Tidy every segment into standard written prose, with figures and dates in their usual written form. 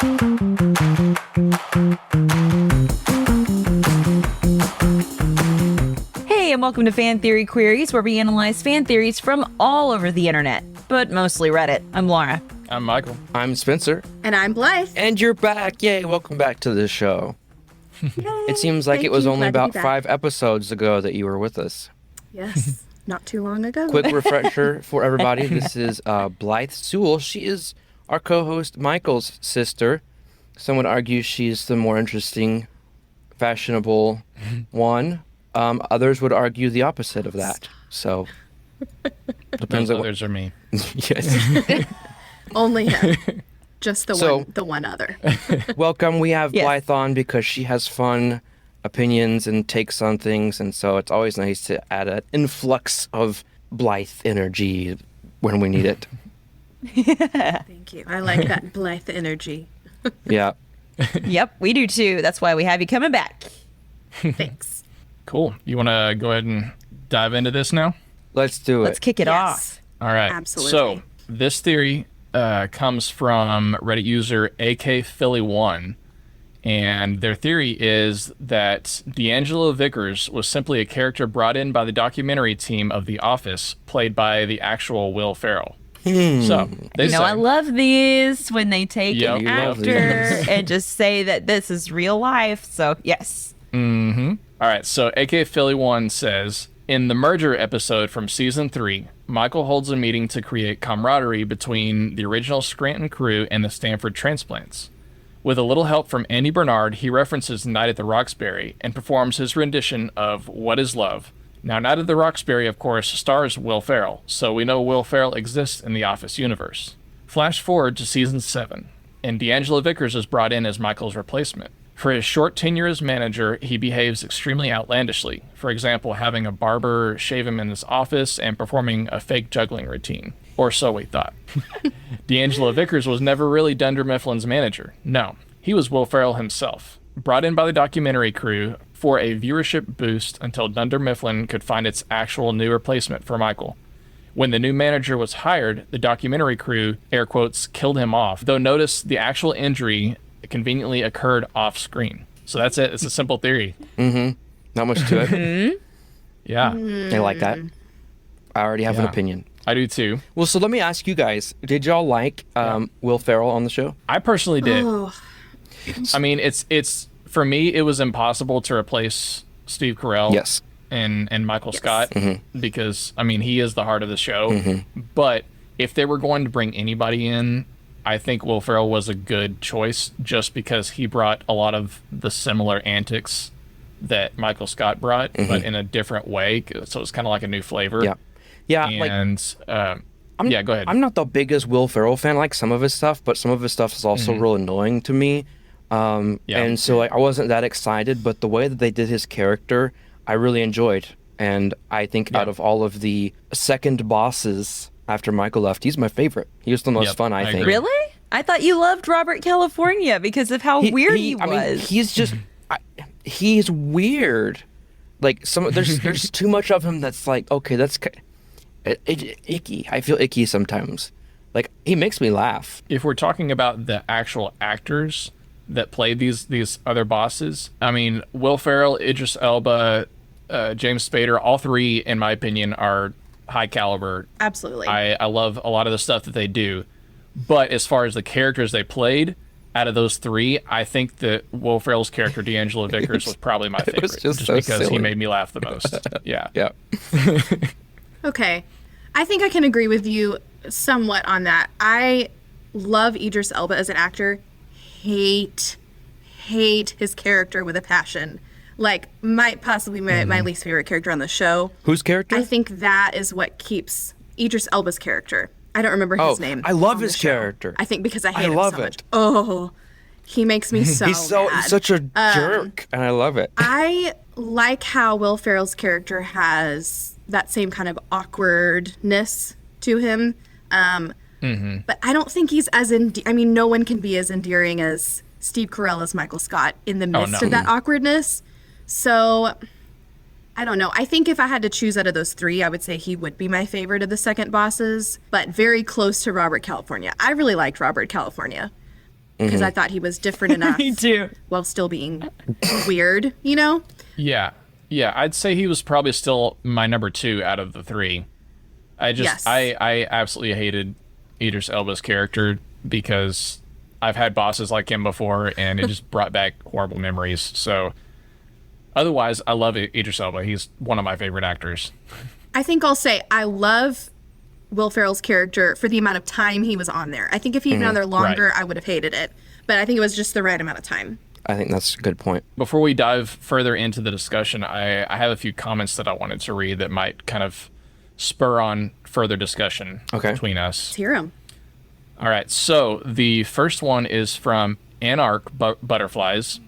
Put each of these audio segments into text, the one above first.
Hey, and welcome to Fan Theory Queries, where we analyze fan theories from all over the internet, but mostly Reddit. I'm Lara. I'm Michael. I'm Spencer. And I'm Blythe. And you're back. Yay, welcome back to the show. It seems like it was only about 5 episodes ago that you were with us. Yes, not too long ago. Quick refresher for everybody. This is Blythe Sewell. She is our co-host Michael's sister. Some would argue she's the more interesting, fashionable one. Others would argue the opposite of that. So, depends on others are me. Yes. Only him. Just the one other. Welcome. We have Blythe on because she has fun opinions and takes on things, and so it's always nice to add an influx of Blythe energy when we need it. Thank you. I like that Blythe energy. Yeah. Yep, we do too. That's why we have you coming back. Thanks. Cool. You want to go ahead and dive into this now? Let's do it. Let's kick it off. All right. Absolutely. So this theory comes from Reddit user AKPhilly1, and their theory is that D'Angelo Vickers was simply a character brought in by the documentary team of The Office, played by the actual Will Ferrell. So they say, I love these when they take an You love actor these. and just say that this is real life. So, yes. All right, so AKPhilly1 says, in the merger episode from season 3, Michael holds a meeting to create camaraderie between the original Scranton crew and the Stanford transplants. With a little help from Andy Bernard, he references Night at the Roxbury and performs his rendition of What is Love. Now, Night at the Roxbury, of course, stars Will Ferrell, so we know Will Ferrell exists in the Office universe. Flash forward to season 7, and D'Angelo Vickers is brought in as Michael's replacement. For his short tenure as manager, he behaves extremely outlandishly. For example, having a barber shave him in his office and performing a fake juggling routine. Or so we thought. D'Angelo Vickers was never really Dunder Mifflin's manager. No, he was Will Ferrell himself, brought in by the documentary crew for a viewership boost until Dunder Mifflin could find its actual new replacement for Michael. When the new manager was hired, the documentary crew, air quotes, killed him off, though notice the actual injury conveniently occurred off screen. So that's it. It's a simple theory. Not much to it. Yeah. I like that. I already have an opinion. I do too. Well, so let me ask you guys, did y'all like Will Ferrell on the show? I personally did. Oh. I mean, it's for me, it was impossible to replace Steve Carell Yes. and Michael Scott because, I mean, he is the heart of the show. Mm-hmm. But if they were going to bring anybody in, I think Will Ferrell was a good choice just because he brought a lot of the similar antics that Michael Scott brought, but in a different way. So it's kind of like a new flavor. Yeah. Yeah. And, yeah, go ahead. I'm not the biggest Will Ferrell fan. I like some of his stuff, but some of his stuff is also real annoying to me. And so I wasn't that excited, but the way that they did his character, I really enjoyed. And I think out of all of the second bosses after Michael left, he's my favorite. He was the most fun, I think. agree. Really? I thought you loved Robert California because of how weird he was. I mean, he's just, he's weird. Like, there's too much of him that's like, okay, that's icky. I feel icky sometimes. Like, he makes me laugh. If we're talking about the actual actors that played these other bosses, I mean, Will Ferrell, Idris Elba, James Spader, all three, in my opinion, are high caliber. Absolutely. I love a lot of the stuff that they do. But as far as the characters they played, out of those three, I think that Will Ferrell's character, D'Angelo Vickers, was probably my favorite. was just so because silly. he made me laugh the most. Yeah. Yeah. Okay. I think I can agree with you somewhat on that. I love Idris Elba as an actor. Hate his character with a passion. Like, might possibly be my least favorite character on the show. Whose character? I think that is what keeps Idris Elba's character. I don't remember his name. I love on the his show. character. I think because I hate him love so much. it. Oh, he makes me so He's mad. such a jerk, and I love it. I like how Will Ferrell's character has that same kind of awkwardness to him. But I don't think he's as I mean, no one can be as endearing as Steve Carell as Michael Scott in the midst of that awkwardness. So, I don't know. I think if I had to choose out of those three, I would say he would be my favorite of the second bosses, but very close to Robert California. I really liked Robert California. because I thought he was different enough. Me too. While still being weird, you know? Yeah. Yeah, I'd say he was probably still my number 2 out of the 3. I absolutely hated Idris Elba's character because I've had bosses like him before, and it just brought back horrible memories. So otherwise, I love Idris Elba. He's one of my favorite actors. I think I'll say I love Will Ferrell's character for the amount of time he was on there. I think if he'd been on there longer, Right. I would have hated it. But I think it was just the right amount of time. I think that's a good point. Before we dive further into the discussion, I have a few comments that I wanted to read that might kind of spur on further discussion between us. Let's hear him. All right, so the first one is from Anarch Butterflies.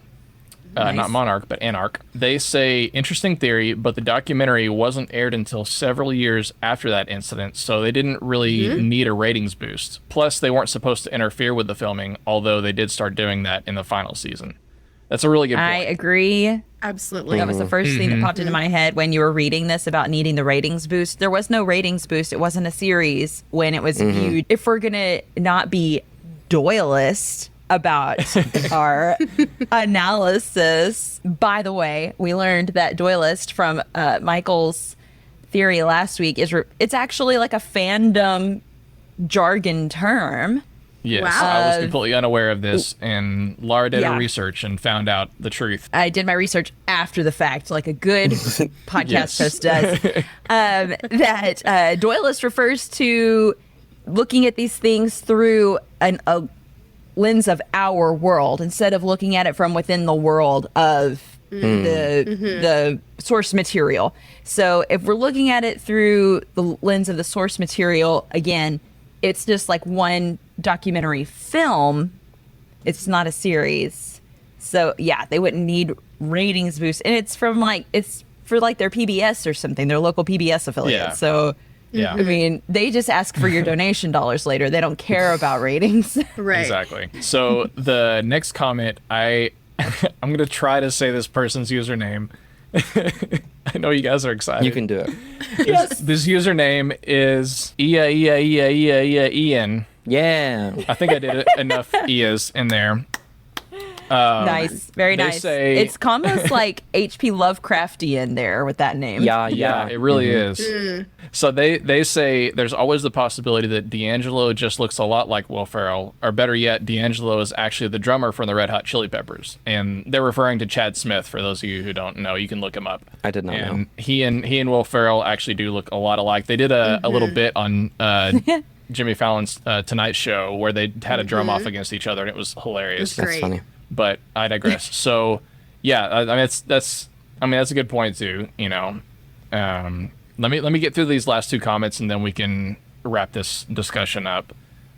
Nice. Not Monarch, but Anarch. They say, interesting theory, but the documentary wasn't aired until several years after that incident, so they didn't really need a ratings boost. Plus, they weren't supposed to interfere with the filming, although they did start doing that in the final season. That's a really good point. I agree. Absolutely. That was the first thing that popped into my head when you were reading this about needing the ratings boost. There was no ratings boost. It wasn't a series when it was viewed. If we're going to not be Doyleist about our analysis, by the way, we learned that Doyleist from Michael's theory last week it's actually like a fandom jargon term. Yes, Wow. I was completely unaware of this, and Lara did her research and found out the truth. I did my research after the fact, like a good podcast host does. That Doyleist refers to looking at these things through a lens of our world instead of looking at it from within the world of the source material. So if we're looking at it through the lens of the source material, again, it's just like one documentary film. It's not a series. So yeah, they wouldn't need ratings boost. And it's for their PBS or something, their local PBS affiliate. Yeah. So Yeah. I mean, they just ask for your donation dollars later. They don't care about ratings. Right. Exactly. So the next comment, I'm going to try to say this person's username. I know you guys are excited. You can do it. This username is Ian. Yeah. I think I did enough Ias in there. Nice. Very they nice. say- It's almost like H.P. Lovecraftian there with that name. Yeah. It really is. So they say there's always the possibility that D'Angelo just looks a lot like Will Ferrell, or better yet, D'Angelo is actually the drummer from the Red Hot Chili Peppers, and they're referring to Chad Smith. For those of you who don't know, you can look him up. I did not know. And he and Will Ferrell actually do look a lot alike. They did a little bit on Jimmy Fallon's Tonight Show where they had a drum off against each other, and it was hilarious. That's That's great. funny. But I digress. So, yeah, I mean that's a good point too. You know, let me get through these last two comments and then we can wrap this discussion up.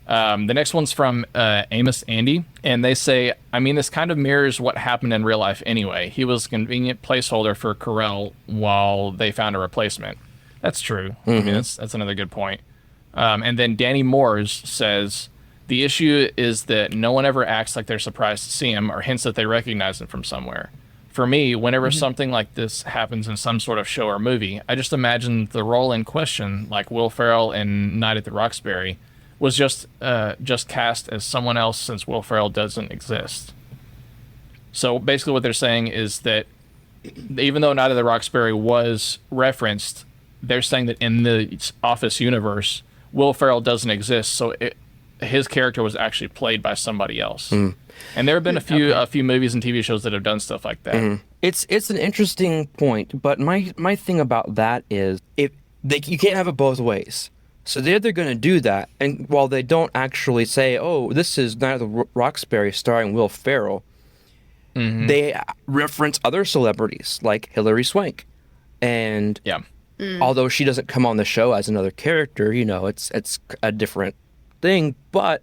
The next one's from Amos Andy, and they say, I mean, this kind of mirrors what happened in real life anyway. He was a convenient placeholder for Carell while they found a replacement. That's true. I mean, that's another good point. And then Danny Moores says, the issue is that no one ever acts like they're surprised to see him or hints that they recognize him from somewhere. For me, whenever something like this happens in some sort of show or movie, I just imagine the role in question, like Will Ferrell in Night at the Roxbury, was just cast as someone else since Will Ferrell doesn't exist. So basically what they're saying is that even though Night at the Roxbury was referenced, they're saying that in the Office universe, Will Ferrell doesn't exist, so his character was actually played by somebody else. And there have been a few movies and TV shows that have done stuff like that. It's an interesting point, but my thing about that is you can't have it both ways. So they're going to do that, and while they don't actually say, "Oh, this is Night at the Roxbury starring Will Ferrell," they reference other celebrities like Hilary Swank, and although she doesn't come on the show as another character, you know, it's a different thing. But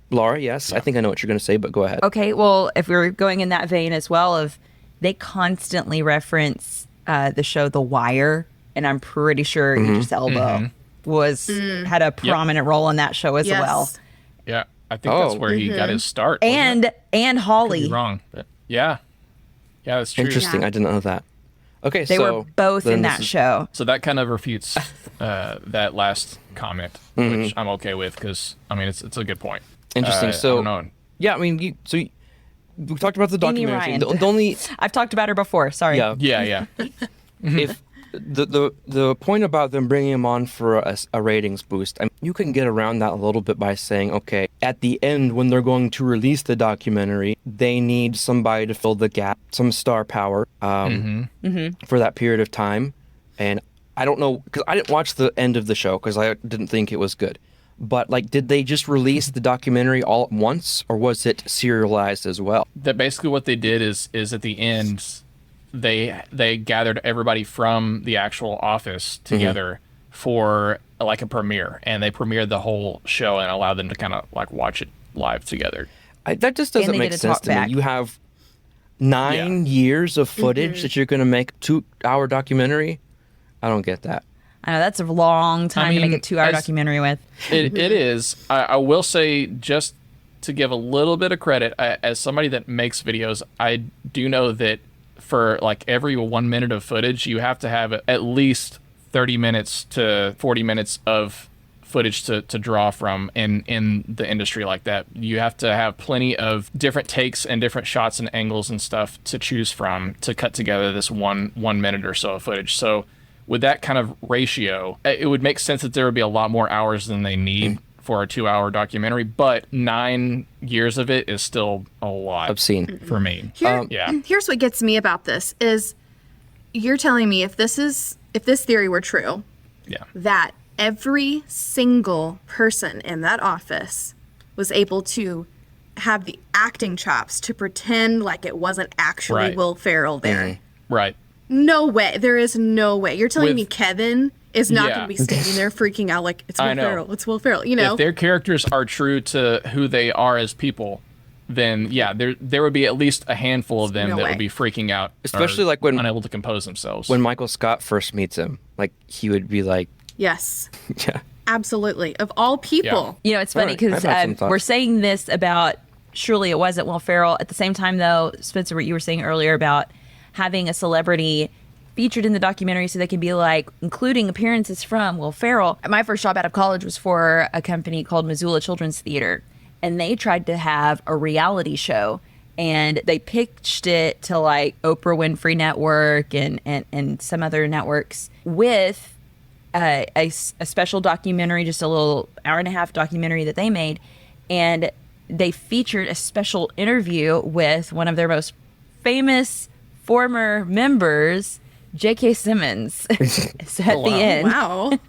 Lara, yes, I think I know what you're going to say, but go ahead. Okay, well, if we're going in that vein as well, of they constantly reference the show The Wire, and I'm pretty sure Idris Elba had a prominent role in that show as well. Yeah, I think that's where he got his start. And Holly. Could be wrong, but yeah, that's true. Interesting. Yeah. I didn't know that. Okay, They were both in that show. So that kind of refutes that last comment, which I'm okay with because I mean it's a good point. Interesting. I So don't know. Yeah, I mean, we talked about the Amy documentary. Ryan. The only I've talked about her before. Sorry. yeah, Yeah. if the point about them bringing him on for a ratings boost, I mean, you can get around that a little bit by saying, okay, at the end when they're going to release the documentary, they need somebody to fill the gap, some star power for that period of time. And I don't know, because I didn't watch the end of the show because I didn't think it was good. But like, did they just release the documentary all at once, or was it serialized as well? That basically what they did is at the end, they gathered everybody from the actual office together for like a premiere, and they premiered the whole show and allowed them to kind of like watch it live together. That just doesn't make sense to me. You have 9 years of footage that you're going to make a 2-hour documentary. I don't get that. I know that's a long time to make a 2-hour documentary with. It is. I will say, just to give a little bit of credit, as somebody that makes videos, I do know that for like every 1 minute of footage, you have to have at least 30 minutes to 40 minutes of footage to draw from in the industry like that. You have to have plenty of different takes and different shots and angles and stuff to choose from to cut together this one minute or so of footage. So with that kind of ratio, it would make sense that there would be a lot more hours than they need for a 2-hour documentary, but 9 years of it is still a lot. Obscene for me. Here's what gets me about this is you're telling me if this theory were true, that every single person in that office was able to have the acting chops to pretend like it wasn't actually Will Ferrell there. Right. No way. There is no way. You're telling me Kevin is not going to be standing there freaking out like it's Will Ferrell. It's Will Ferrell. You know, if their characters are true to who they are as people, then there would be at least a handful of them that would be freaking out, especially like when unable to compose themselves. When Michael Scott first meets him, like he would be like, "Yes, yeah, absolutely." Of all people, you know, it's funny because we're saying this about surely it wasn't Will Ferrell. At the same time, though, Spencer, what you were saying earlier about having a celebrity featured in the documentary so they can be like including appearances from Will Ferrell. My first job out of college was for a company called Missoula Children's Theater, and they tried to have a reality show, and they pitched it to like Oprah Winfrey Network and some other networks with a special documentary, just a little 1.5-hour documentary that they made, and they featured a special interview with one of their most famous former members, J.K. Simmons. So at the end. Wow.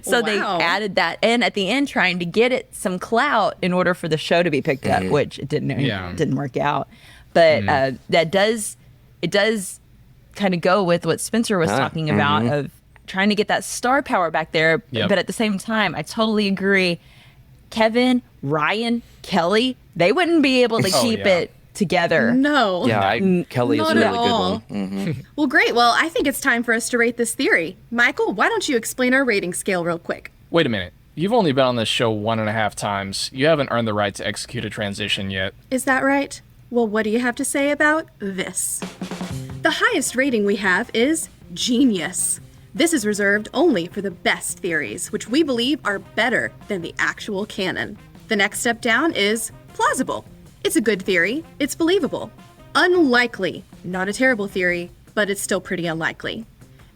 So they added that in at the end, trying to get it some clout in order for the show to be picked up, which it didn't work out. But it does kind of go with what Spencer was talking about of trying to get that star power back there. But at the same time, I totally agree. Kevin, Ryan, Kelly, they wouldn't be able to keep it together. No. Yeah, Kelly is a really good one. Well, great. Well, I think it's time for us to rate this theory. Michael, why don't you explain our rating scale real quick? Wait a minute. You've only been on this show 1.5 times. You haven't earned the right to execute a transition yet. Is that right? Well, what do you have to say about this? The highest rating we have is genius. This is reserved only for the best theories, which we believe are better than the actual canon. The next step down is plausible. It's a good theory. It's believable. Unlikely. Not a terrible theory, but it's still pretty unlikely.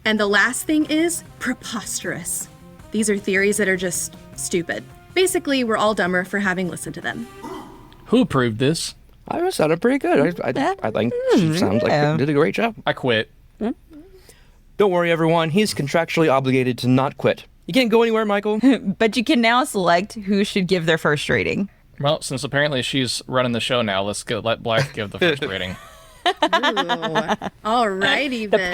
And the last thing is preposterous. These are theories that are just stupid. Basically, we're all dumber for having listened to them. Who approved this? I sounded pretty good. I think she sounds like she did a great job. I quit. Don't worry, everyone. He's contractually obligated to not quit. You can't go anywhere, Michael. But you can now select who should give their first rating. Well, since apparently she's running the show now, let Blythe give the first rating. All righty then.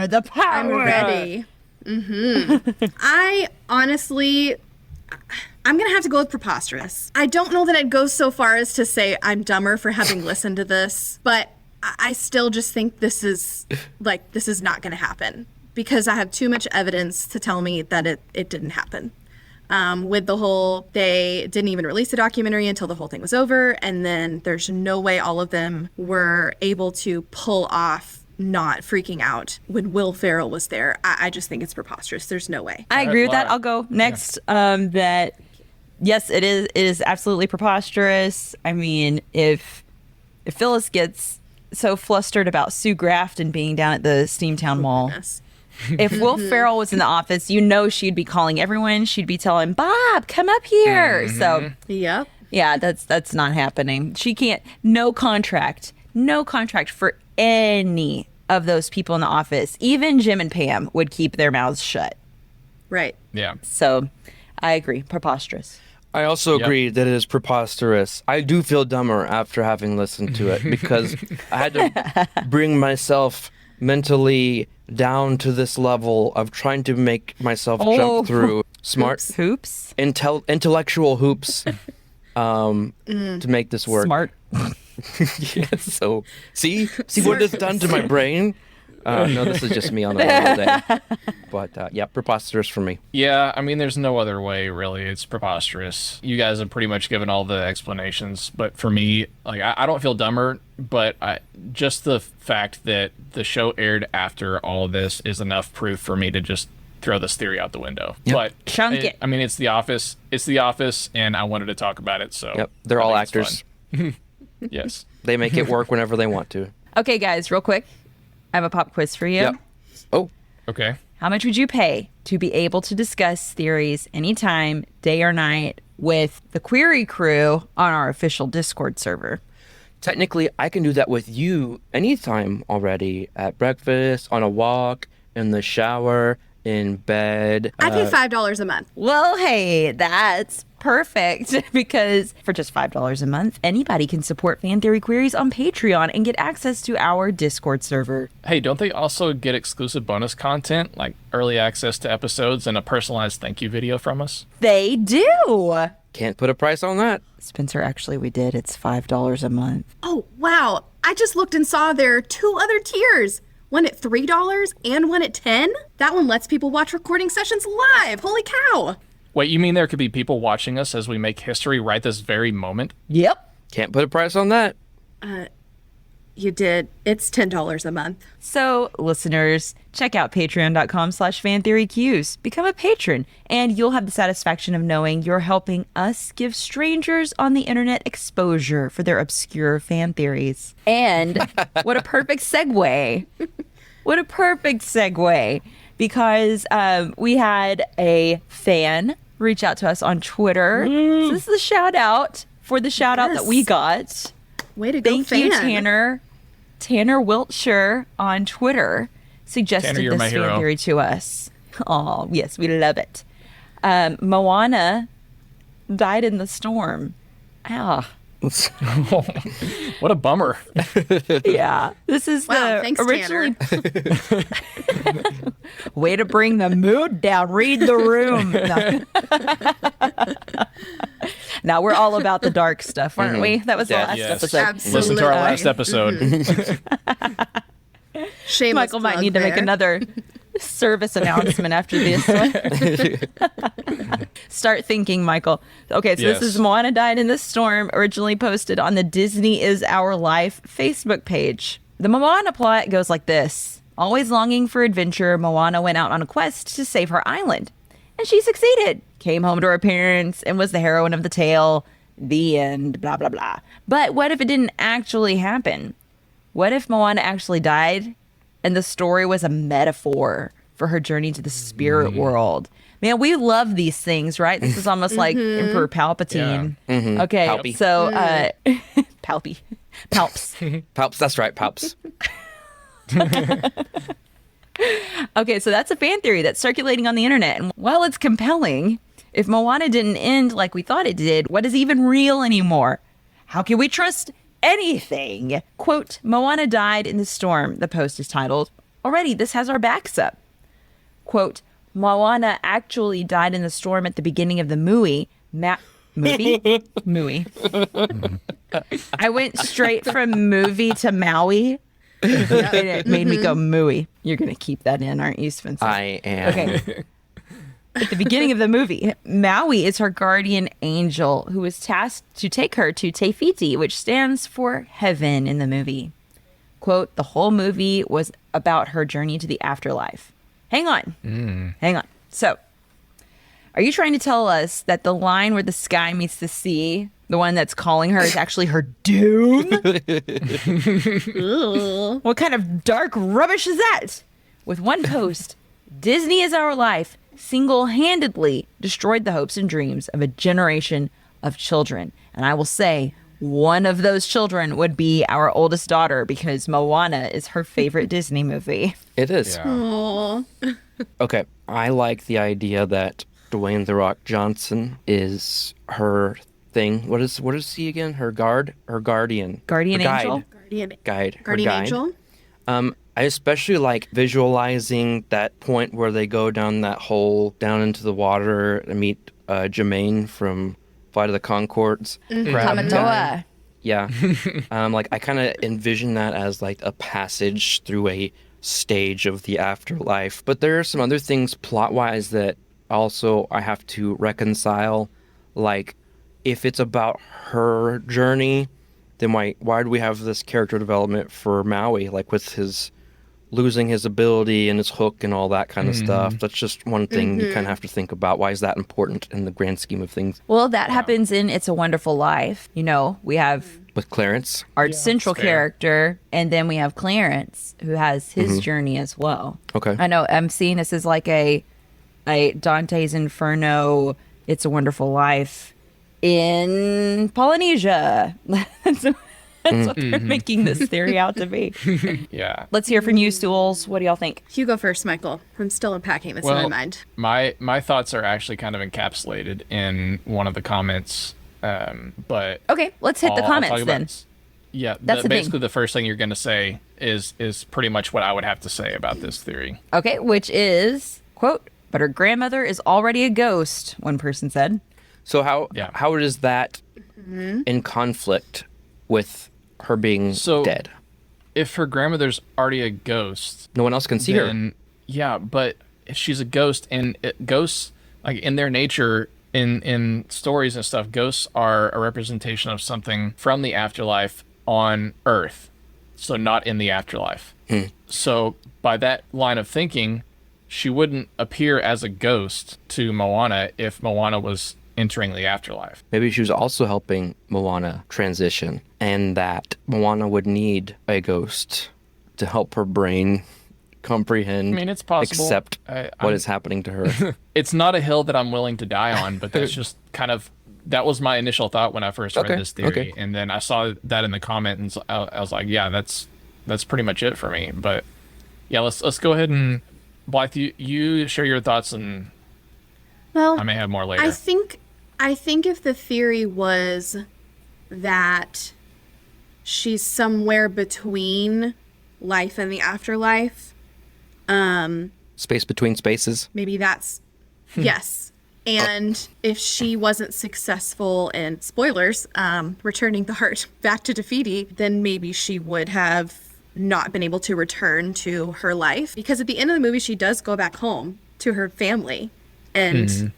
The power. I'm ready. I honestly, I'm going to have to go with preposterous. I don't know that I'd go so far as to say I'm dumber for having listened to this, but I still just think this is not going to happen because I have too much evidence to tell me that it didn't happen. With the whole, they didn't even release the documentary until the whole thing was over, and then there's no way all of them were able to pull off not freaking out when Will Ferrell was there. I just think it's preposterous. There's no way. I agree with that. I'll go next. That Yes, it is. It is absolutely preposterous. I mean, if Phyllis gets so flustered about Sue Grafton being down at the Steamtown Mall, if Will Ferrell was in the office, she'd be calling everyone. She'd be telling Bob, come up here. So, Yep. yeah, that's not happening. She can't. No contract for any of those people in the office. Even Jim and Pam would keep their mouths shut. Right. Yeah. So, I agree. Preposterous. I also agree that it is preposterous. I do feel dumber after having listened to it because I had to bring myself mentally down to this level of trying to make myself jump through smart hoops, intellectual hoops to make this work. Smart. Yes. So see what it's done to my brain. No, this is just me on a normal day. But yeah, preposterous for me. Yeah, I mean, there's no other way, really. It's preposterous. You guys have pretty much given all the explanations. But for me, like, I don't feel dumber, but just the fact that the show aired after all this is enough proof for me to just throw this theory out the window. Yep. But Chunk it. I mean, it's The Office. It's The Office, and I wanted to talk about it. So Yep, they're all I think actors. it's fun. Yes. They make it work whenever they want to. Okay, guys, real quick. I have a pop quiz for you. Yep. Oh, Okay. How much would you pay to be able to discuss theories anytime, day or night, with the Query crew on our official Discord server? technically, I can do that with you anytime already. At breakfast, on a walk, in the shower, in bed. I pay $5 a month. Well, hey, that's perfect because for just $5 a month, anybody can support Fan Theory Queries on Patreon and get access to our Discord server. Hey, don't they also get exclusive bonus content, like early access to episodes and a personalized thank you video from us? They do. Can't put a price on that. Spencer, actually, we did. It's $5 a month. Oh, wow. I just looked and saw there are 2 other tiers. One at $3 and one at $10. That one lets people watch recording sessions live. Holy cow. Wait, you mean there could be people watching us as we make history right this very moment? Yep. Can't put a price on that. You did. It's $10 a month. So, listeners, check out patreon.com/fantheoryqs. Become a patron, and you'll have the satisfaction of knowing you're helping us give strangers on the internet exposure for their obscure fan theories. And what a perfect segue. What a perfect segue. Because we had a fan reach out to us on Twitter. So this is a shout out for the shout out that we got. Way to go, Thank fan. you, Tanner. Tanner Wiltshire on Twitter suggested Tanner, you're this my fan hero. theory to us. Oh, yes, we love it. Moana died in the storm. Ah, What a bummer. yeah. This is Wow, the thanks, originally. Way to bring the mood down. Read the room. No. Now we're all about the dark stuff, aren't we? That was the Yeah. last Yes. episode. Absolutely. Listen to our last episode. Shameless Michael might plug need to make there. another service announcement after this one. Start thinking, Michael. Okay, so Yes. this is Moana Died in the Storm, originally posted on the Disney Is Our Life Facebook page. The Moana plot goes like this. Always longing for adventure, Moana went out on a quest to save her island. And she succeeded. Came home to her parents and was the heroine of the tale. The end, blah, blah, blah. But what if it didn't actually happen? What if Moana actually died and the story was a metaphor for her journey to the spirit world? Man, we love these things, right? This is almost like Emperor Palpatine. Okay, Palpy. so Palpy. Palps. Palps, that's right, Palps. Okay, so that's a fan theory that's circulating on the internet. And while it's compelling, if Moana didn't end like we thought it did, what is even real anymore? How can we trust anything? Quote, Moana died in the storm, the post is titled. Already, this has our backs up. Quote, Moana actually died in the storm at the beginning of the movie. Movie? I went straight from movie to Maui. And it made me go mooey. You're going to keep that in, aren't you, Spencer? I am. Okay. At the beginning of the movie, Maui is her guardian angel who was tasked to take her to Te Fiti, which stands for heaven in the movie. Quote, the whole movie was about her journey to the afterlife. Hang on. Hang on. So, Are you trying to tell us that the line where the sky meets the sea, the one that's calling her, is actually her doom? What kind of dark rubbish is that? With one post, Disney is Our Life single-handedly destroyed the hopes and dreams of a generation of children. And I will say, one of those children would be our oldest daughter, because Moana is her favorite Disney movie. It is. Yeah. Okay, I like the idea that Dwayne "The Rock" Johnson is her thing. What is he again? Her guardian. Guardian her angel? Guide. Guardian Her guide. angel? I especially like visualizing that point where they go down that hole, down into the water, and meet Jermaine from Flight of the Conchords. Crab guy. Kamatoa. Yeah. Like I kind of envision that as like a passage through a stage of the afterlife. But there are some other things plot-wise that also I have to reconcile. Like if it's about her journey, then why do we have this character development for Maui, like with his losing his ability and his hook and all that kind of stuff? That's just one thing you kind of have to think about. Why is that important in the grand scheme of things? Well, that happens in It's a Wonderful Life. You know, we have With Clarence? our central that's fair. character, and then we have Clarence, who has his journey as well. Okay. I know I'm seeing this as like a Dante's Inferno, It's a Wonderful Life in Polynesia. That's what they're making this theory out to be. Yeah. Let's hear from you, Stools. What do y'all think? You go first, Michael. I'm still unpacking this in my Well, mind. my thoughts are actually kind of encapsulated in one of the comments, but Okay, let's hit the I'll comments talk about- then. Yeah, That's the thing. basically the first thing you're going to say is pretty much what I would have to say about this theory. Okay, which is, quote, but her grandmother is already a ghost, one person said. So how is that in conflict with her being dead? If her grandmother's already a ghost, No one else can see her. then yeah, but if she's a ghost, and ghosts, like in their nature, in stories and stuff, ghosts are a representation of something from the afterlife on Earth, so not in the afterlife. So by that line of thinking, she wouldn't appear as a ghost to Moana if Moana was entering the afterlife. Maybe she was also helping Moana transition, and that Moana would need a ghost to help her brain comprehend, I mean, it's possible. accept I'm- what is happening to her. It's not a hill that I'm willing to die on, but that's just kind of, that was my initial thought when I first read this theory. Okay. And then I saw that in the comment, and so I was like, yeah, that's pretty much it for me. But yeah, let's go ahead and, Blythe, you share your thoughts, and Well, I may have more later. I think if the theory was that she's somewhere between life and the afterlife, Space between spaces. maybe that's yes. And if she wasn't successful in spoilers, returning the heart back to Te Fiti, then maybe she would have not been able to return to her life, because at the end of the movie she does go back home to her family, and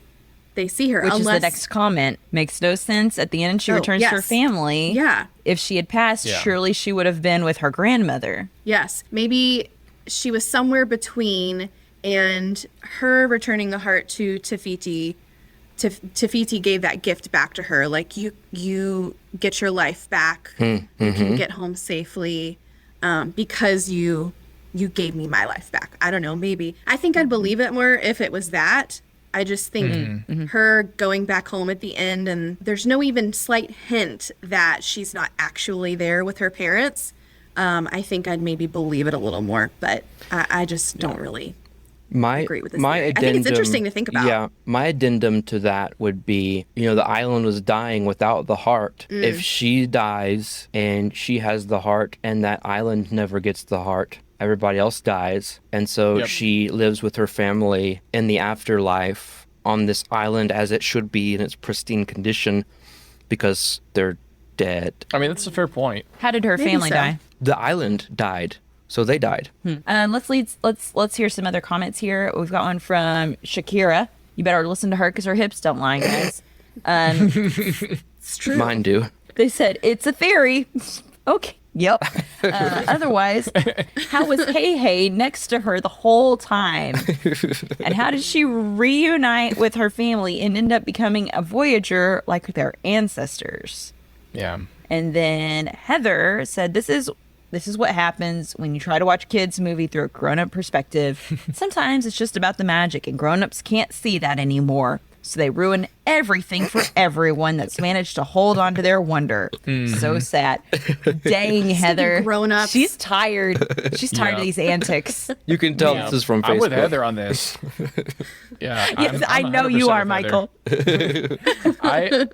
they see her. Which is unless the next comment. Makes no sense. At the end, she returns to her yes. family. Yeah. If she had passed, Yeah. surely she would have been with her grandmother. Yes, maybe she was somewhere between, and her returning the heart to Te Fiti. Te Fiti gave that gift back to her, like you get your life back, you can get home safely, because you gave me my life back. I don't know, maybe. I think I'd believe it more if it was that. I just think her going back home at the end, and there's no even slight hint that she's not actually there with her parents. I think I'd maybe believe it a little more, but I just don't really agree with this theory. I think it's interesting to think about. Yeah, my addendum to that would be, the island was dying without the heart. If she dies and she has the heart and that island never gets the heart, everybody else dies. And so she lives with her family in the afterlife on this island as it should be in its pristine condition, because they're dead. I mean, that's a fair point. How did her Maybe family so. die? The island died, so they died. Let's hear some other comments here. We've got one from Shakira. You better listen to her because her hips don't lie, guys. It's true. Mine do. They said it's a theory. Okay, Yep. Otherwise, how was Hey Hey next to her the whole time? And how did she reunite with her family and end up becoming a Voyager like their ancestors? Yeah. And then Heather said, this is what happens when you try to watch a kid's movie through a grown-up perspective. Sometimes it's just about the magic, and grown-ups can't see that anymore. So they ruin everything for everyone that's managed to hold on to their wonder. So sad. Dang, Heather. Grown-ups. She's tired. She's tired of these antics. You can tell this is from Facebook. I'm with Heather on this. Yeah. Yes, I know you are, Michael. I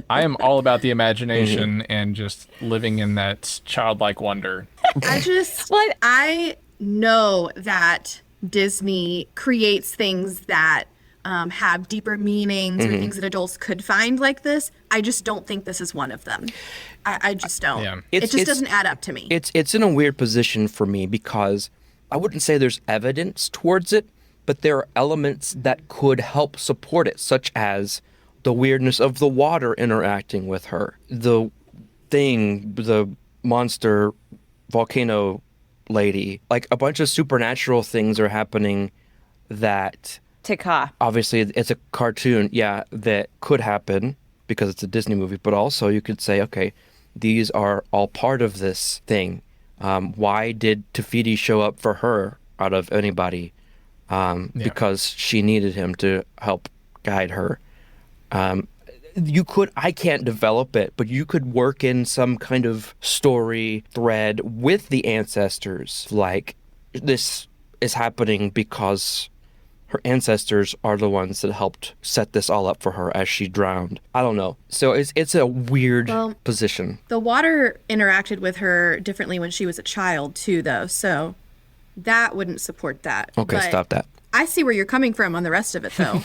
am all about the imagination and just living in that childlike wonder. I know that Disney creates things that have deeper meanings or things that adults could find like this. I just don't think this is one of them. I just don't. Yeah. It just doesn't add up to me. It's in a weird position for me because I wouldn't say there's evidence towards it, but there are elements that could help support it, such as the weirdness of the water interacting with her, the monster volcano lady. Like, a bunch of supernatural things are happening that... Tikka. Obviously, it's a cartoon, that could happen because it's a Disney movie, but also you could say, okay, these are all part of this thing. Why did Tafiti show up for her out of anybody? Because she needed him to help guide her. I can't develop it, but you could work in some kind of story thread with the ancestors. Like, this is happening because her ancestors are the ones that helped set this all up for her as she drowned. I don't know. So it's a weird position. The water interacted with her differently when she was a child too, though. So that wouldn't support that. Okay, But stop that. I see where you're coming from on the rest of it, though.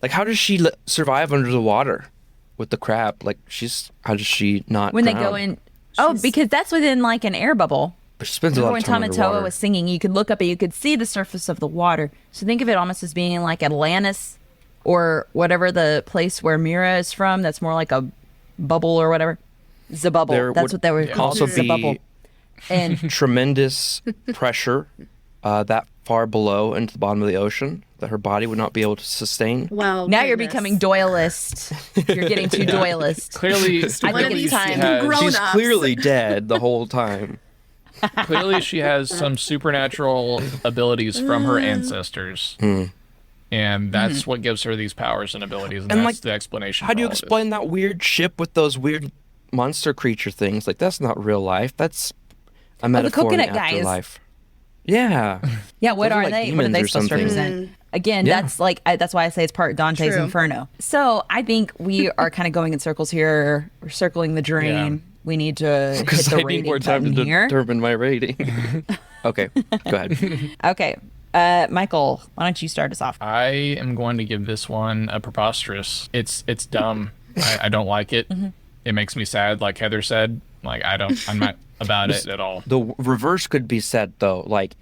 Like, how does she survive under the water with the crab? Like, how does she not When drown? they go in... Oh, because that's within, like, an air bubble. But she spends a lot When of time Tamatoa underwater. was singing, you could look up and you could see the surface of the water. So think of it almost as being like Atlantis or whatever the place where Mira is from. That's more like a bubble or whatever. Zabubble. There That's what they were called. also Zabubble. be And tremendous pressure that far below into the bottom of the ocean that her body would not be able to sustain. Well, now you're goodness. becoming Doyleist. You're getting too Doyleist. Clearly, I think it's time. Grown She's ups. clearly dead the whole time. Clearly, she has some supernatural abilities from her ancestors. And that's what gives her these powers and abilities. And that's the explanation. How do you for all of explain that weird ship with those weird monster creature things? Like, that's not real life. That's a metaphor in the coconut guys. afterlife. Yeah. Yeah, what Those are are like they? What are demons they or supposed to something. represent? Again, Yeah. that's like that's why I say it's part Dante's True. Inferno. So I think we are kind of going in circles here. We're circling the drain. Yeah. We need to hit Because the I need rating more time to button here. determine my rating. Okay, go ahead. Okay, Michael, why don't you start us off? I am going to give this one a preposterous. It's dumb. I don't like it. It makes me sad, like Heather said. Like, I'm not about it at all. The reverse could be said, though. Like,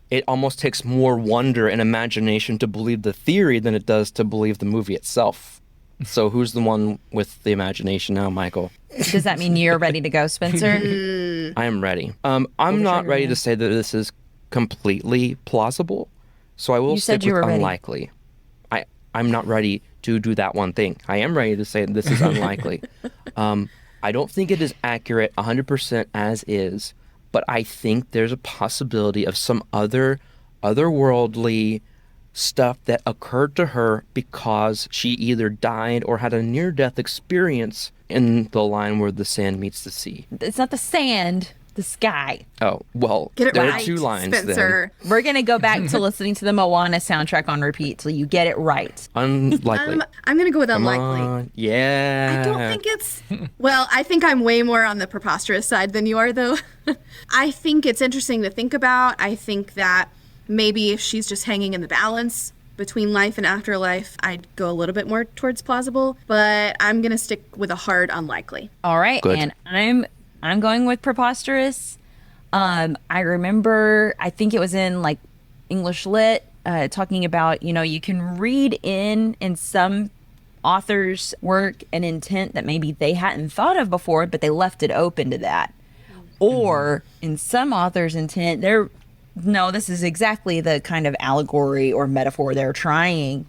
it almost takes more wonder and imagination to believe the theory than it does to believe the movie itself. So who's the one with the imagination now, Michael? Does that mean you're ready to go, Spencer? I am ready. I'm not ready to say that this is completely plausible, so I will You said stick you with were ready. unlikely. I'm not ready to do that one thing. I am ready to say that this is unlikely. I don't think it is accurate 100% as is, but I think there's a possibility of some otherworldly stuff that occurred to her because she either died or had a near-death experience in the line where the sand meets the sea. It's not the sand, the sky. Oh, well, Get it there right, are two lines Spencer. We're going to go back to listening to the Moana soundtrack on repeat till you get it right. then. Unlikely. I'm going to go with Come unlikely. on. Yeah. I don't think it's... Well, I think I'm way more on the preposterous side than you are, though. I think it's interesting to think about. I think that maybe if she's just hanging in the balance between life and afterlife, I'd go a little bit more towards plausible. But I'm going to stick with a hard unlikely. All right, Good. and I'm going with preposterous. I remember, I think it was in like English Lit, talking about, you can read in some authors' work an intent that maybe they hadn't thought of before, but they left it open to that. Or in some authors' intent, this is exactly the kind of allegory or metaphor they're trying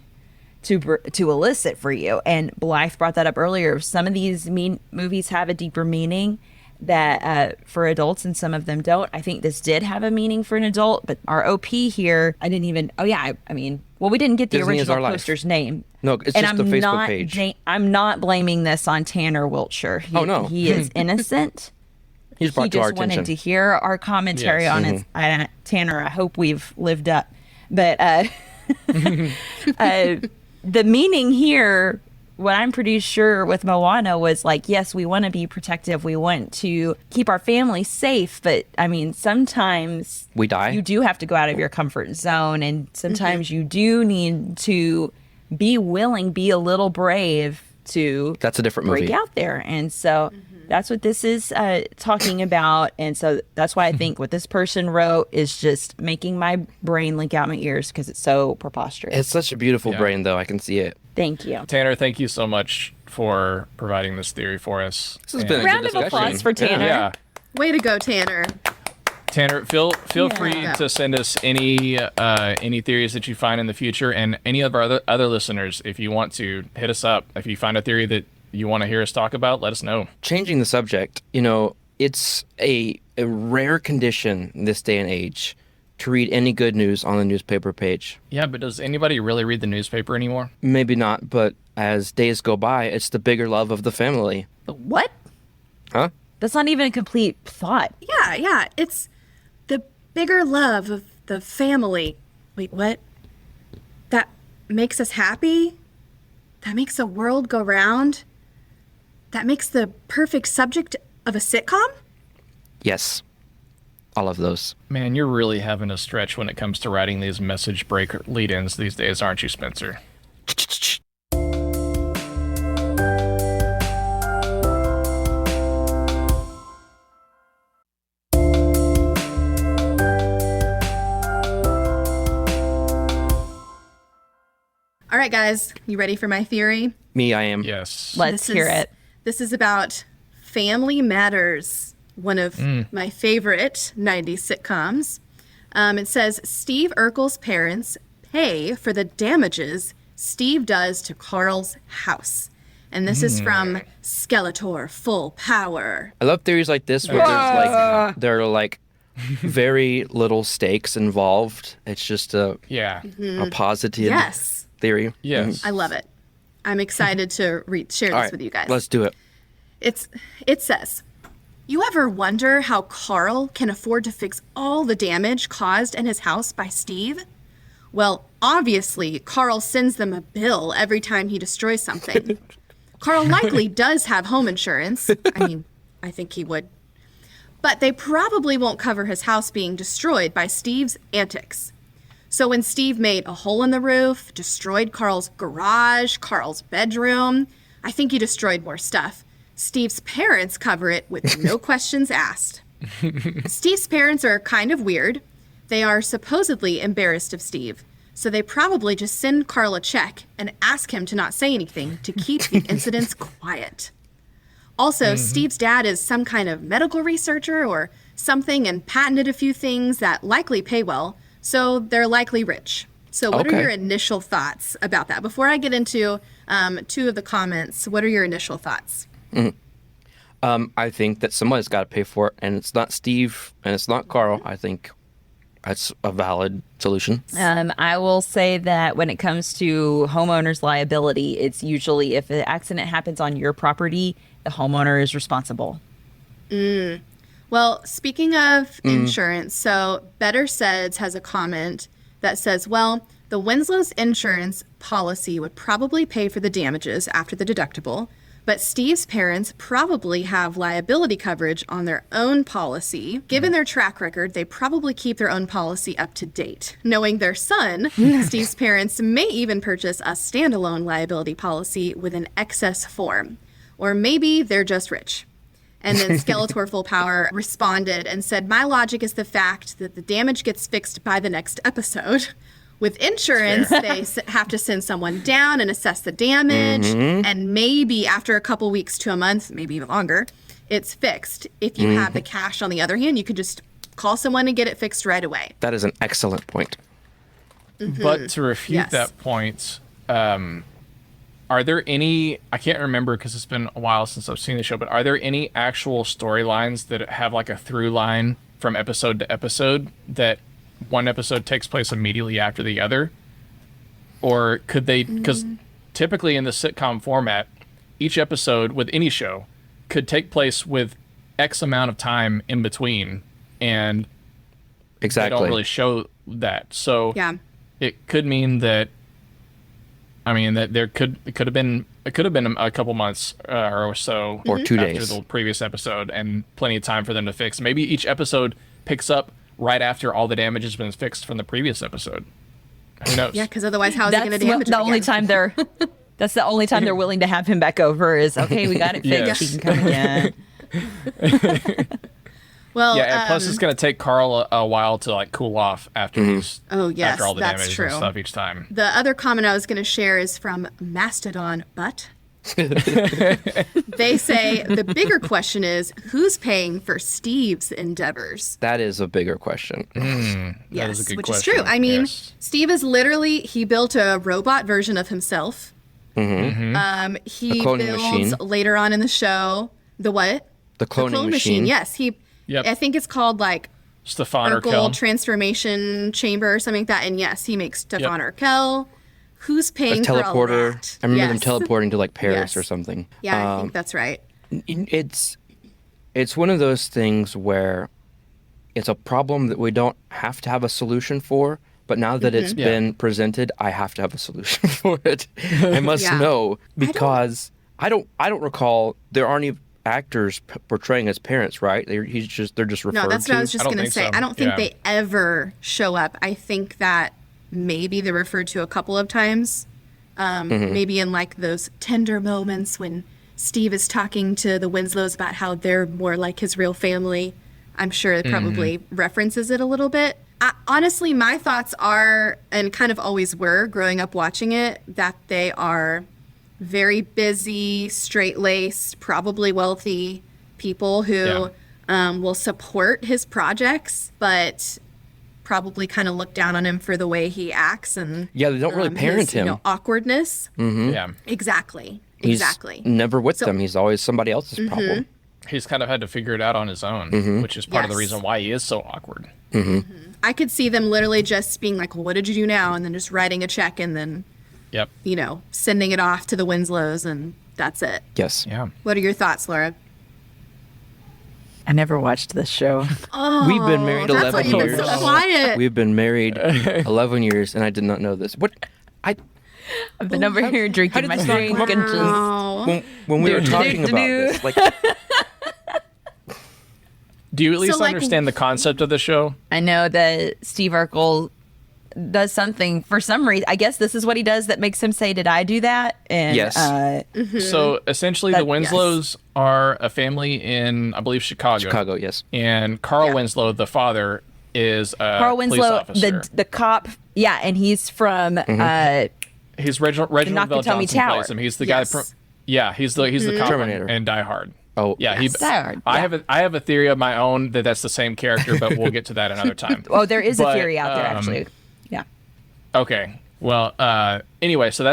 to elicit for you. And Blythe brought that up earlier. Some of these movies have a deeper meaning that for adults, and some of them don't. I think this did have a meaning for an adult, but our OP here, I didn't even. Oh yeah, I mean, well, we didn't get the Disney original poster's name. No, it's just the Facebook page. I'm not blaming this on Tanner Wiltshire. He is innocent. He's brought he to our just wanted attention. to hear our commentary on it. Tanner, I hope we've lived up. But the meaning here, what I'm pretty sure with Moana was like, yes, we want to be protective. We want to keep our family safe. But I mean, sometimes we die. You do have to go out of your comfort zone. And sometimes you do need to be willing, be a little brave to That's a different break movie. out there. And so that's what this is talking about. And so that's why I think what this person wrote is just making my brain leak out my ears because it's so preposterous. It's such a beautiful brain, though. I can see it. Thank you. Tanner, thank you so much for providing this theory for us. This has been a Round good of discussion. applause for Tanner. Yeah. Way to go, Tanner. Tanner, feel free to send us any theories that you find in the future, and any of our other listeners, if you want to hit us up. If you find a theory that you want to hear us talk about, let us know. Changing the subject, it's a rare condition in this day and age to read any good news on the newspaper page. Yeah, but does anybody really read the newspaper anymore? Maybe not, but as days go by, it's the bigger love of the family. What? Huh? That's not even a complete thought. Yeah. It's the bigger love of the family. Wait, what? That makes us happy? That makes the world go round? That makes the perfect subject of a sitcom? Yes. All of those. Man, you're really having a stretch when it comes to writing these message break lead-ins these days, aren't you, Spencer? All right, guys, you ready for my theory? Me, I am. Yes. Let's hear it. This is about Family Matters, one of my favorite 90s sitcoms. It says, Steve Urkel's parents pay for the damages Steve does to Carl's house. And this is from Skeletor Full Power. I love theories like this where there are like very little stakes involved. It's just a positive Yes, theory. Yes. I love it. I'm excited to share All this right, with you guys. let's do it. It says, you ever wonder how Carl can afford to fix all the damage caused in his house by Steve? Well, obviously, Carl sends them a bill every time he destroys something. Carl likely does have home insurance. I mean, I think he would. But they probably won't cover his house being destroyed by Steve's antics. So when Steve made a hole in the roof, destroyed Carl's garage, Carl's bedroom, I think he destroyed more stuff. Steve's parents cover it with no questions asked. Steve's parents are kind of weird. They are supposedly embarrassed of Steve, so they probably just send Carl a check and ask him to not say anything to keep the incidents quiet. Also, Steve's dad is some kind of medical researcher or something and patented a few things that likely pay well, so they're likely rich. So what are your initial thoughts about that? Before I get into two of the comments, what are your initial thoughts? I think that somebody's got to pay for it, and it's not Steve, and it's not Carl. I think that's a valid solution. I will say that when it comes to homeowners' liability, it's usually if an accident happens on your property, the homeowner is responsible. Well, speaking of insurance, so Better Seds has a comment that says, well, the Winslow's insurance policy would probably pay for the damages after the deductible, but Steve's parents probably have liability coverage on their own policy. Given their track record, they probably keep their own policy up to date. Knowing their son, Steve's parents may even purchase a standalone liability policy with an excess form. Or maybe they're just rich. And then Skeletor Full Power responded and said, my logic is the fact that the damage gets fixed by the next episode. With insurance, they have to send someone down and assess the damage. And maybe after a couple weeks to a month, maybe even longer, it's fixed. If you have the cash on the other hand, you could just call someone and get it fixed right away. That is an excellent point. But to refute that point, are there any, I can't remember because it's been a while since I've seen the show, but are there any actual storylines that have like a through line from episode to episode that one episode takes place immediately after the other? Or could they, because typically in the sitcom format, each episode with any show could take place with X amount of time in between, and they don't really show that. So it could mean that, I mean, that it could have been a couple months or so, or 2 days after the previous episode, and plenty of time for them to fix. Maybe each episode picks up right after all the damage has been fixed from the previous episode. Who knows? Yeah, because otherwise, how is it going to damage the it only again? time they're that's the only time they're willing to have him back over is, okay, we got it fixed. He can come again. Well, and plus it's going to take Carl a while to like cool off after after all the that's damage true. and stuff each time. The other comment I was going to share is from Mastodon Butt. They say the bigger question is, who's paying for Steve's endeavors? That is a bigger question. That is a good which question. is true. I mean, Yes. Steve is literally, he built a robot version of himself. He cloning builds machine. later on in the show the what? The cloning Clone machine. Yes, I think it's called like Stefan Urkel Urkel. transformation chamber or something like that. And yes, he makes Stefan Urkel. Who's paying A for all teleporter. that? I remember them Yes. teleporting to like Paris Yes. or something. Yeah, I think that's right. It's one of those things where it's a problem that we don't have to have a solution for, but now that it's been presented, I have to have a solution for it. I must know, because I don't recall there aren't any actors portraying his parents, right? They're just referred No, that's to. what I was just I don't going to think say. so. I don't think Yeah. they ever show up. I think that maybe they're referred to a couple of times. Maybe in like those tender moments when Steve is talking to the Winslows about how they're more like his real family. I'm sure it probably references it a little bit. Honestly, my thoughts are, and kind of always were growing up watching it, that they are very busy, straight-laced, probably wealthy people who will support his projects, but probably kind of look down on him for the way he acts and they don't really parent him. Awkwardness. Yeah. Exactly. He's Exactly. never with them. He's always somebody else's problem. He's kind of had to figure it out on his own, which is part of the Yes. reason why he is so awkward. I could see them literally just being like, well, what did you do now? And then just writing a check and then, Yep. sending it off to the Winslows, and that's it. Yes. Yeah. What are your thoughts, Laura? I never watched this show. We've been married That's 11 why you've been years. so quiet. We've been married 11 years, and I did not know this. I've been over here drinking my drink and just Oh. When we were Do, talking do, about do. this, like, Do you at least like, understand the concept of the show? I know that Steve Urkel does something for some reason. I guess this is what he does that makes him say, "Did I do that?" And Yes. So essentially, the Winslows are a family in, I believe, Chicago, yes. And Carl Winslow, the father, is a Carl police Winslow, officer. the cop, and he's from He's Reginald Bell Nakatomi Johnson Tower. plays him. He's the Yes. guy. He's the cop Terminator. and Die Hard. Oh, Yeah, Die Hard, I yeah. have a theory of my own that's the same character, but we'll get to that another time. Oh, there is a But, theory out there actually. Yeah. Okay. Well, anyway, so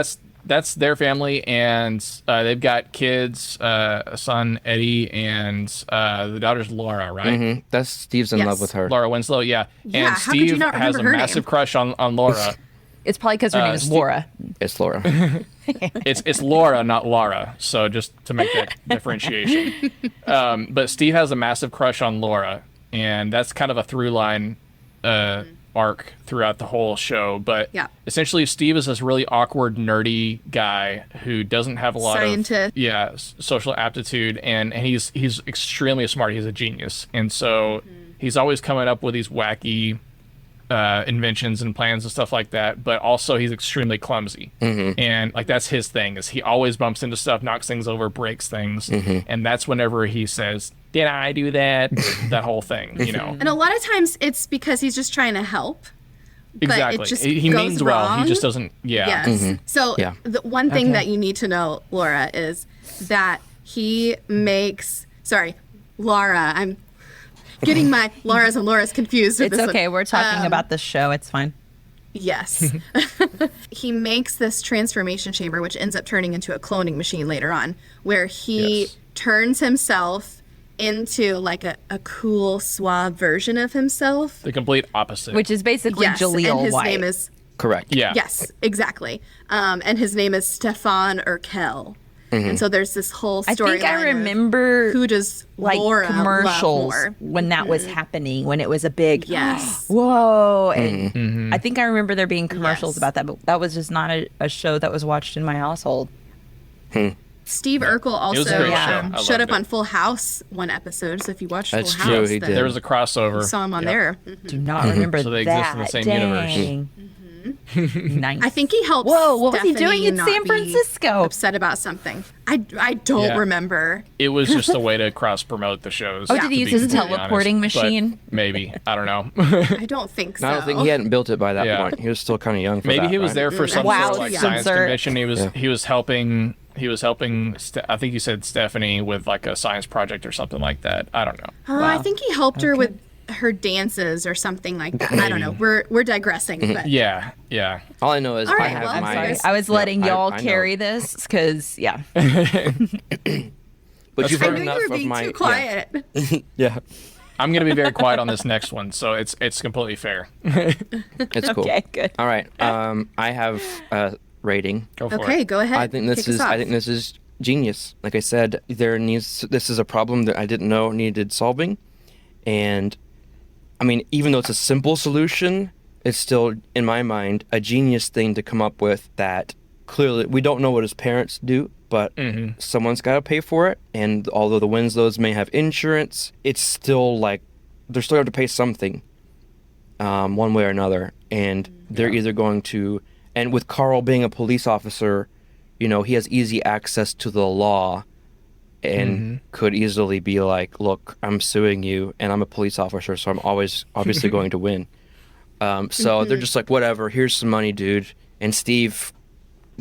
that's their family, and they've got kids, a son Eddie, and the daughter's Lara, right? Mhm. That's Steve's in Yes. love with her. Laura Winslow, yeah. Yeah, And how could you Steve not has a remember her massive name? crush on Laura. It's probably because her name is Steve- Laura. It's Laura. It's Laura, not Lara. So just to make that differentiation. But Steve has a massive crush on Laura, and that's kind of a through line arc throughout the whole show. But essentially, Steve is this really awkward, nerdy guy who doesn't have a lot Scientist. of social aptitude, and he's extremely smart. He's a genius, and so he's always coming up with these wacky inventions and plans and stuff like that, but also he's extremely clumsy, and like that's his thing, is he always bumps into stuff, knocks things over, breaks things, and that's whenever he says, "Did I do that?" that whole thing, And a lot of times it's because he's just trying to help. exactly. But it just He goes means well, wrong. he just doesn't. Yes. So Yeah. the one thing that you need to know, Laura, is that he makes, Lara. I'm getting my Laras and Lauras confused with It's this okay. one. We're talking about the show. It's fine. Yes. He makes this transformation chamber, which ends up turning into a cloning machine later on, where he turns himself into like a cool, suave version of himself. The complete opposite. Which is basically Jaleel and his White. name is... Correct. Yeah. Yes, exactly. And his name is Stefan Urkel. And so there's this whole I story. think I remember who does like Laura commercials love more. when that was happening, when it was a big Yes. whoa. And I think I remember there being commercials about that, but that was just not a show that was watched in my household. Steve Urkel was a also great show. I showed loved up it. on Full House one episode. So if you watch That's Full true, House, he then did. There was a crossover. you saw him on there. Do not remember So they that. exist in the same universe. Dang. Nice. I think he helped. Whoa, what was he Stephanie doing in not San be Francisco? Upset about something. I don't Yeah. remember. It was just a way to cross promote the shows. Oh, did he to use be his completely teleporting honest. But machine? Maybe. I don't know. I don't think so. I don't think he hadn't built it by that Yeah. point. He was still kind of young for Maybe that, he was right? there for some Wow, sort of like yeah. science Sensor. convention. He was helping. I think you said Stephanie with like a science project or something like that. I don't know. I think he helped her with her dances or something like that. I don't know. We're digressing. But Yeah. All I know is All I right, have well, I'm my. sorry. I was letting y'all I know. carry this because, yeah. But you've I heard knew you enough were of being my. too quiet. Yeah. I'm gonna be very quiet on this next one, so it's completely fair. It's cool. Okay, good. All right. I have a rating. Go for Okay, it. go ahead. I think this Kick us is. off. I think this is genius. Like I said, this is a problem that I didn't know needed solving, and I mean, even though it's a simple solution, it's still, in my mind, a genius thing to come up with. That clearly we don't know what his parents do, but someone's got to pay for it. And although the Winslows may have insurance, it's still like they're still going to pay something, one way or another. And they're either going to, and with Carl being a police officer, you know, he has easy access to the law and could easily be like, look, I'm suing you and I'm a police officer, so I'm always obviously going to win. So they're just like, whatever, here's some money, dude. And Steve,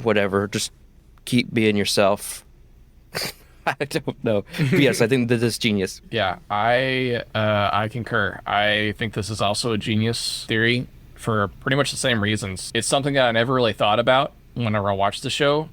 whatever, just keep being yourself. I don't know. But yes, I think this is genius. Yeah, I concur. I think this is also a genius theory for pretty much the same reasons. It's something that I never really thought about whenever I watched the show,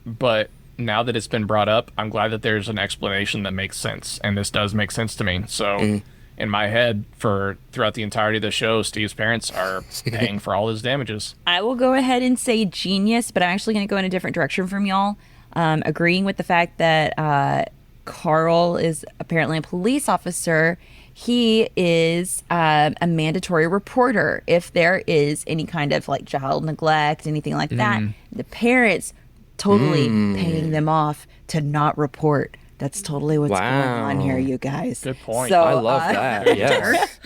but now that it's been brought up, I'm glad that there's an explanation that makes sense, and this does make sense to me. So in my head, throughout the entirety of the show, Steve's parents are paying for all his damages. I will go ahead and say genius, but I'm actually going to go in a different direction from y'all. Agreeing with the fact that Carl is apparently a police officer. He is a mandatory reporter. If there is any kind of like child neglect, anything like that, the parents totally paying them off to not report. That's totally what's going on here, you guys. Good point. So, I love that. Yes.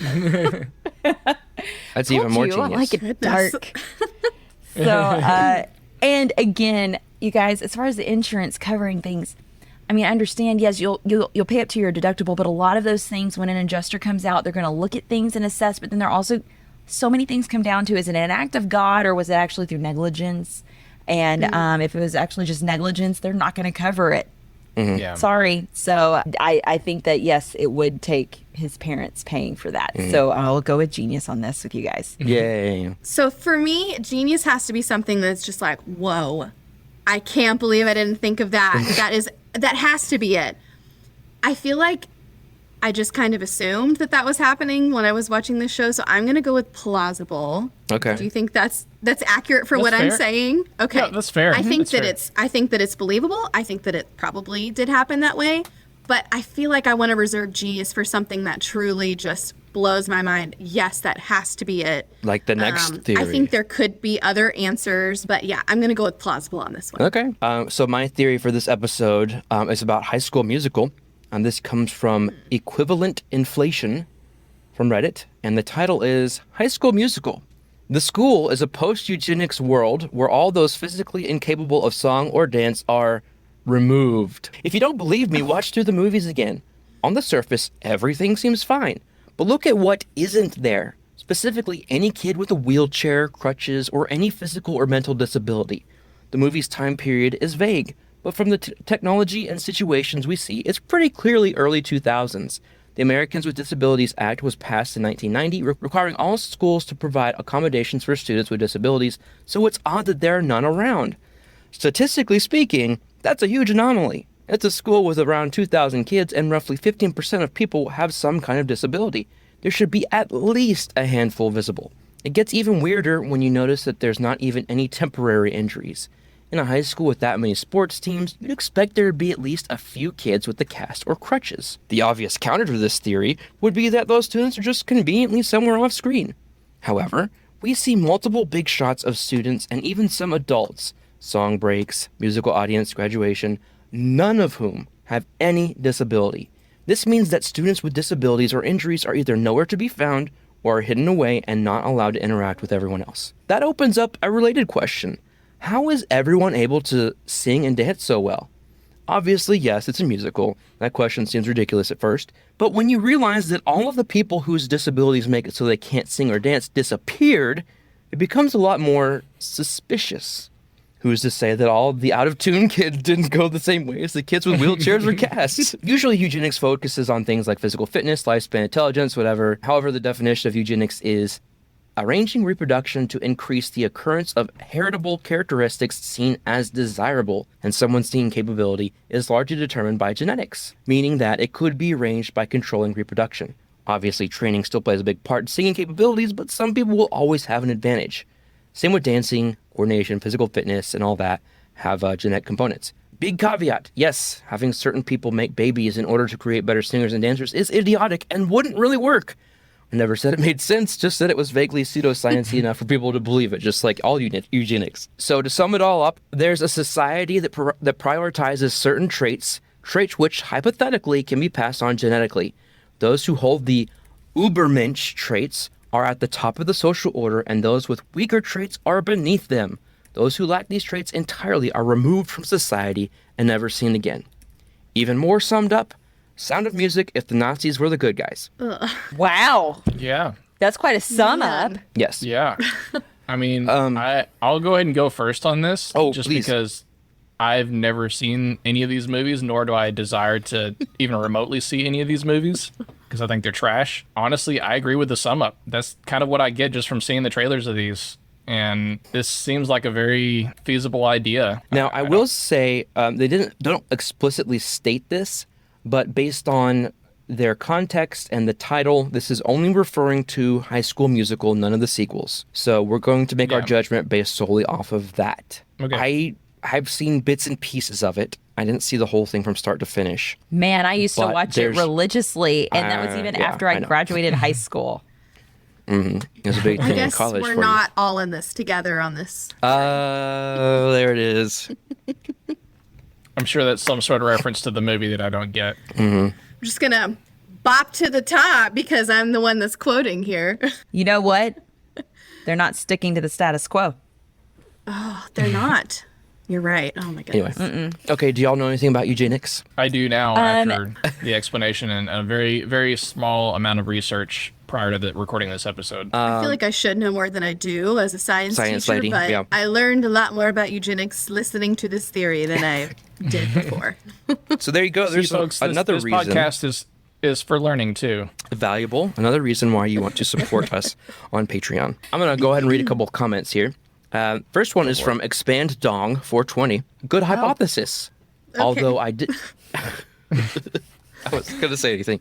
That's even more I genius. like it dark. So, and again, you guys, as far as the insurance covering things, I mean, I understand. Yes, you'll pay up to your deductible, but a lot of those things, when an adjuster comes out, they're going to look at things and assess. But then there are also so many things come down to: is it an act of God or was it actually through negligence? And if it was actually just negligence, they're not going to cover it. Yeah. Sorry. So I think that, yes, it would take his parents paying for that. So I'll go with genius on this with you guys. Yay. So for me, genius has to be something that's just like, whoa, I can't believe I didn't think of that. That has to be it. I feel like I just kind of assumed that was happening when I was watching this show, so I'm gonna go with plausible. Okay. Do you think that's accurate for what I'm fair. saying? Okay. Yeah, that's fair. I think That's fair. I think that it's believable. I think that it probably did happen that way, but I feel like I want to reserve genius for something that truly just blows my mind. Yes, that has to be it. Like the next theory. I think there could be other answers, but yeah, I'm going to go with plausible on this one. Okay. So my theory for this episode is about High School Musical. And this comes from Equivalent Inflation from Reddit. And the title is High School Musical. The school is a post-eugenics world where all those physically incapable of song or dance are removed. If you don't believe me, watch through the movies again. On the surface, everything seems fine. But look at what isn't there. Specifically, any kid with a wheelchair, crutches, or any physical or mental disability. The movie's time period is vague, but from the technology and situations we see, it's pretty clearly early 2000s. The Americans with Disabilities Act was passed in 1990, requiring all schools to provide accommodations for students with disabilities, so it's odd that there are none around. Statistically speaking, that's a huge anomaly. It's a school with around 2,000 kids, and roughly 15% of people have some kind of disability. There should be at least a handful visible. It gets even weirder when you notice that there's not even any temporary injuries. In a high school with that many sports teams, you'd expect there to be at least a few kids with a cast or crutches. The obvious counter to this theory would be that those students are just conveniently somewhere off screen. However, we see multiple big shots of students and even some adults, song breaks, musical audience, graduation, none of whom have any disability. This means that students with disabilities or injuries are either nowhere to be found or are hidden away and not allowed to interact with everyone else. That opens up a related question. How is everyone able to sing and dance so well? Obviously, yes, it's a musical. That question seems ridiculous at first. But when you realize that all of the people whose disabilities make it so they can't sing or dance disappeared, it becomes a lot more suspicious. Who's to say that all of the out-of-tune kids didn't go the same way as the kids with wheelchairs or casts? Usually eugenics focuses on things like physical fitness, lifespan, intelligence, whatever. However, the definition of eugenics is arranging reproduction to increase the occurrence of heritable characteristics seen as desirable, and someone's singing capability is largely determined by genetics, meaning that it could be arranged by controlling reproduction. Obviously, training still plays a big part in singing capabilities, but some people will always have an advantage. Same with dancing, coordination, physical fitness, and all that have genetic components. Big caveat, yes, having certain people make babies in order to create better singers and dancers is idiotic and wouldn't really work. I never said it made sense, just said it was vaguely pseudoscience-y enough for people to believe it, just like all eugenics. So to sum it all up, there's a society that prioritizes certain traits which hypothetically can be passed on genetically. Those who hold the Ubermensch traits are at the top of the social order, and those with weaker traits are beneath them. Those who lack these traits entirely are removed from society and never seen again. Even more summed up, Sound of Music if the Nazis were the good guys. Ugh. Wow. Yeah. That's quite a sum up. Yes. Yeah. I mean, I'll go ahead and go first on this. Oh, just please. Because I've never seen any of these movies, nor do I desire to even remotely see any of these movies, because I think they're trash. Honestly, I agree with the sum up. That's kind of what I get just from seeing the trailers of these. And this seems like a very feasible idea. Now, I will say they don't explicitly state this, but based on their context and the title, this is only referring to High School Musical, none of the sequels. So we're going to make our judgment based solely off of that. Okay. I've seen bits and pieces of it. I didn't see the whole thing from start to finish. Man, I used to But watch it there's- religiously, and that was even after I I know. graduated high school. It was a big I thing in guess college we're for not all in this together on this. you. There it is. I'm sure that's some sort of reference to the movie that I don't get. I'm just going to bop to the top because I'm the one that's quoting here. You know what? They're not sticking to the status quo. Oh, they're not. You're right. Oh, my goodness. Anyway. Okay, do y'all know anything about eugenics? I do now after the explanation and a very, very small amount of research prior to the recording of this episode. I feel like I should know more than I do as a science teacher, lady, but yeah. I learned a lot more about eugenics listening to this theory than I did before. So there you go. There's See, folks, another this reason. podcast is for learning too. Valuable. Another reason why you want to support us on Patreon. I'm going to go ahead and read a couple of comments here. First one is from Expand Dong 420. Good hypothesis. Okay. Although I did... I wasn't going to say anything.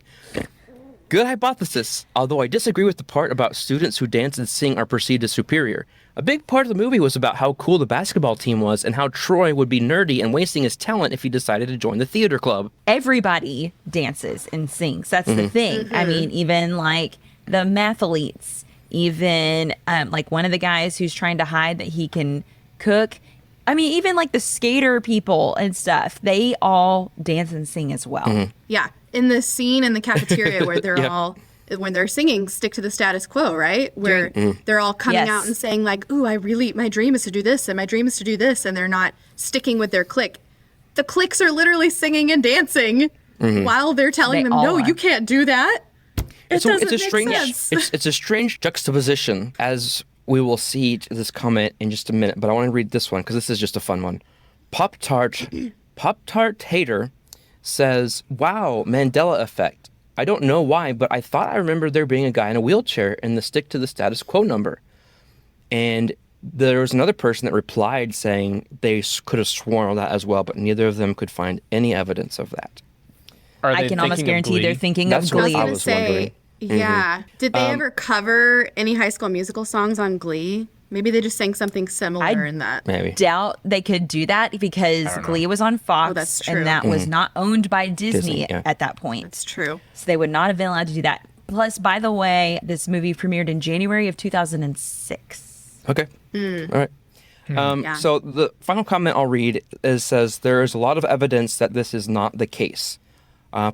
Good hypothesis. Although I disagree with the part about students who dance and sing are perceived as superior. A big part of the movie was about how cool the basketball team was and how Troy would be nerdy and wasting his talent if he decided to join the theater club. Everybody dances and sings. That's the thing. I mean, even like the mathletes, even like one of the guys who's trying to hide that he can cook. I mean, even like the skater people and stuff, they all dance and sing as well. Yeah. In the scene in the cafeteria where they're all, when they're singing, stick to the status quo, right? Where they're all coming Yes. out and saying like, ooh, my dream is to do this and my dream is to do this. And they're not sticking with their clique. The cliques are literally singing and dancing while they're telling They them, all no, are. you can't do that. It doesn't it's a make strange sense. it's a strange juxtaposition, as we will see this comment in just a minute, but I want to read this one because this is just a fun one. Pop-Tart Pop-Tart Hater says, wow, Mandela effect. I don't know why, but I thought I remembered there being a guy in a wheelchair in the stick to the status quo number. And there was another person that replied saying they could have sworn on that as well, but neither of them could find any evidence of that. I can almost guarantee they're thinking of Glee. I was wondering. Yeah. Did they ever cover any High School Musical songs on Glee? Maybe they just sang something similar in that. Maybe. Doubt they could do that because Glee was on Fox, that's true. and that was not owned by Disney at that point. That's true. So they would not have been allowed to do that. Plus, by the way, this movie premiered in January of 2006. Okay. All right. So the final comment I'll read says, there is a lot of evidence that this is not the case.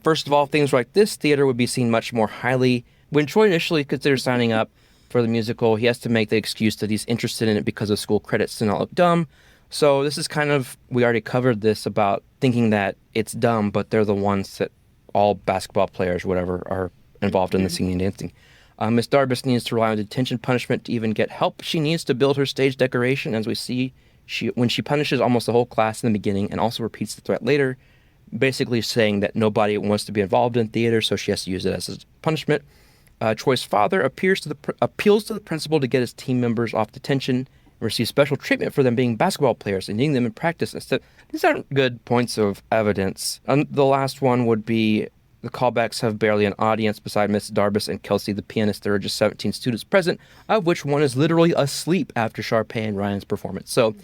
First of all, things like this theater would be seen much more highly. When Troy initially considered signing up for the musical, he has to make the excuse that he's interested in it because of school credits to not look dumb. So this is kind of, we already covered this about thinking that it's dumb, but they're the ones that all basketball players, whatever, are involved in the singing and dancing. Miss Darbus needs to rely on detention punishment to even get help. She needs to build her stage decoration, as we see when she punishes almost the whole class in the beginning and also repeats the threat later, basically saying that nobody wants to be involved in theater, so she has to use it as a punishment. Troy's father appeals to the principal to get his team members off detention and receive special treatment for them being basketball players and needing them in practice instead. These aren't good points of evidence. The last one would be the callbacks have barely an audience beside Miss Darbus and Kelsey, the pianist. There are just 17 students present, of which one is literally asleep after Sharpay and Ryan's performance. So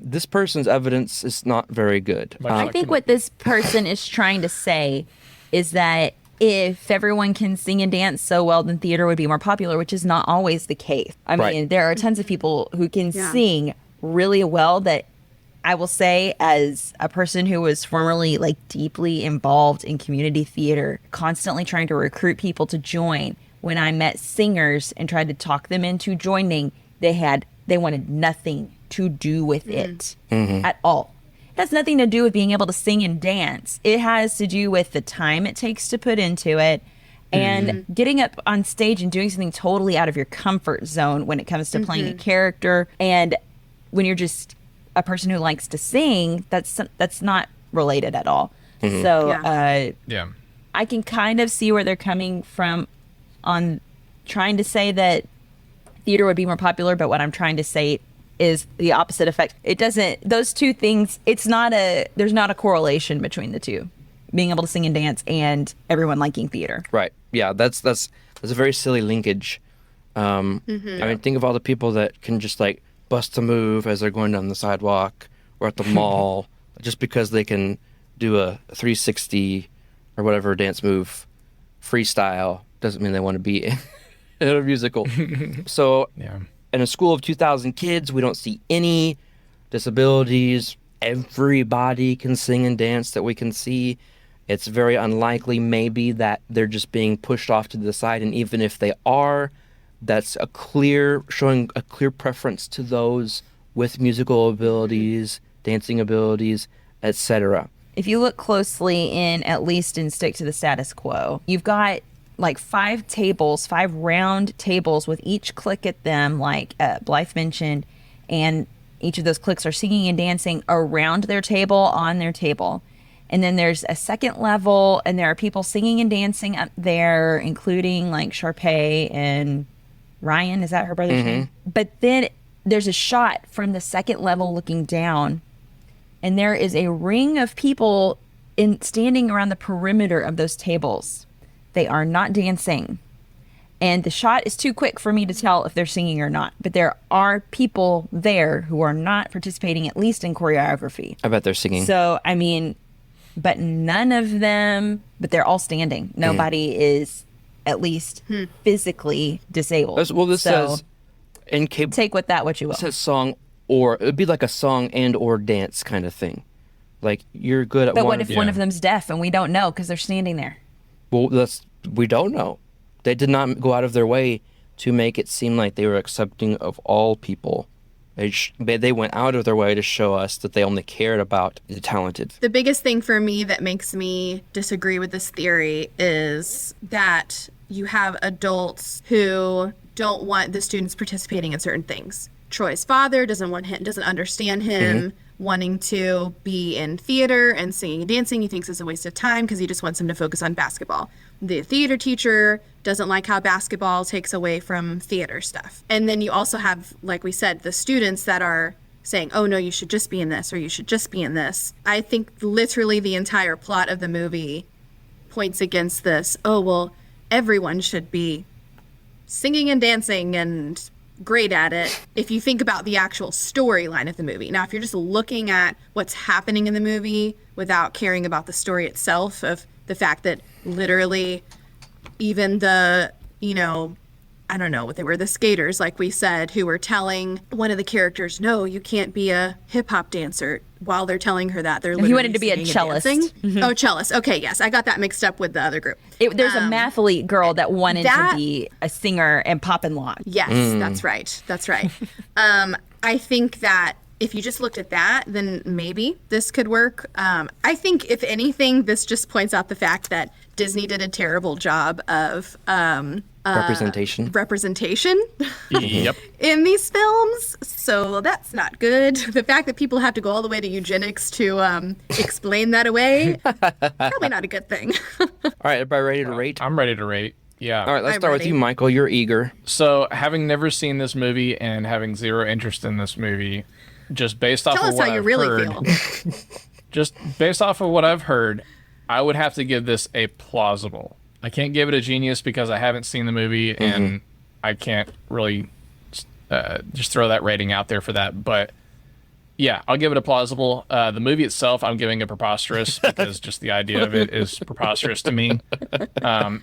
this person's evidence is not very good. I think what this person is trying to say is that if everyone can sing and dance so well, then theater would be more popular, which is not always the case. I mean, there are tons of people who can sing really well that I will say, as a person who was formerly like deeply involved in community theater, constantly trying to recruit people to join, when I met singers and tried to talk them into joining, they wanted nothing to do with it at all. It has nothing to do with being able to sing and dance. It has to do with the time it takes to put into it and getting up on stage and doing something totally out of your comfort zone when it comes to playing a character. And when you're just a person who likes to sing, that's not related at all. So I can kind of see where they're coming from on trying to say that theater would be more popular, but what I'm trying to say is the opposite effect. It doesn't, those two things, there's not a correlation between the two, being able to sing and dance and everyone liking theater. Right. Yeah, that's a very silly linkage. I mean, think of all the people that can just like bust a move as they're going down the sidewalk or at the mall just because they can do a 360 or whatever dance move freestyle doesn't mean they want to be in a musical. So in a school of 2,000 kids, we don't see any disabilities. Everybody can sing and dance that we can see. It's very unlikely maybe that they're just being pushed off to the side, and even if they are, that's showing a clear preference to those with musical abilities, dancing abilities, etc. If you look closely at least in Stick to the Status Quo, you've got like 5 round tables with each click at them, like Blythe mentioned, and each of those clicks are singing and dancing around their table, on their table. And then there's a second level, and there are people singing and dancing up there, including like Sharpay and Ryan. Is that her brother's name? But then there's a shot from the second level looking down, and there is a ring of people standing around the perimeter of those tables. They are not dancing. And the shot is too quick for me to tell if they're singing or not. But there are people there who are not participating, at least in choreography. I bet they're singing. So, I mean, but none of them, but they're all standing. Nobody is at least physically disabled. Well, this says incapable. Take with that what you will. It says song, or it would be like a song and or dance kind of thing. Like you're good at but what if one of them's deaf and we don't know because they're standing there? Well, we don't know. They did not go out of their way to make it seem like they were accepting of all people. They went out of their way to show us that they only cared about the talented. The biggest thing for me that makes me disagree with this theory is that you have adults who don't want the students participating in certain things. Troy's father doesn't understand him wanting to be in theater and singing and dancing. He thinks it's a waste of time because he just wants him to focus on basketball. The theater teacher doesn't like how basketball takes away from theater stuff. And then you also have, like we said, the students that are saying, oh no, you should just be in this, or you should just be in this. I think literally the entire plot of the movie points against this. Oh, well, everyone should be singing and dancing and great at it if you think about the actual storyline of the movie. Now, if you're just looking at what's happening in the movie without caring about the story itself, of the fact that literally even the, I don't know what they were, the skaters, like we said, who were telling one of the characters, no, you can't be a hip hop dancer, while they're telling her that. They're literally he wanted to be a cellist. Mm-hmm. Oh, cellist. Okay, yes. I got that mixed up with the other group. There's a mathlete girl that wanted to be a singer and pop and lock. Yes, that's right. That's right. I think that if you just looked at that, then maybe this could work. I think, if anything, this just points out the fact that Disney did a terrible job of representation Yep. in these films. So that's not good. The fact that people have to go all the way to eugenics to explain that away, probably not a good thing. All right, everybody ready to rate? I'm ready to rate. Yeah. All right, let's start with you, Michael. You're eager. So, having never seen this movie and having zero interest in this movie, just based off Tell of us what how you I've really heard, feel. just based off of what I've heard, I would have to give this a plausible. I can't give it a genius because I haven't seen the movie and I can't really just throw that rating out there for that. But yeah, I'll give it a plausible. The movie itself, I'm giving a preposterous because just the idea of it is preposterous to me.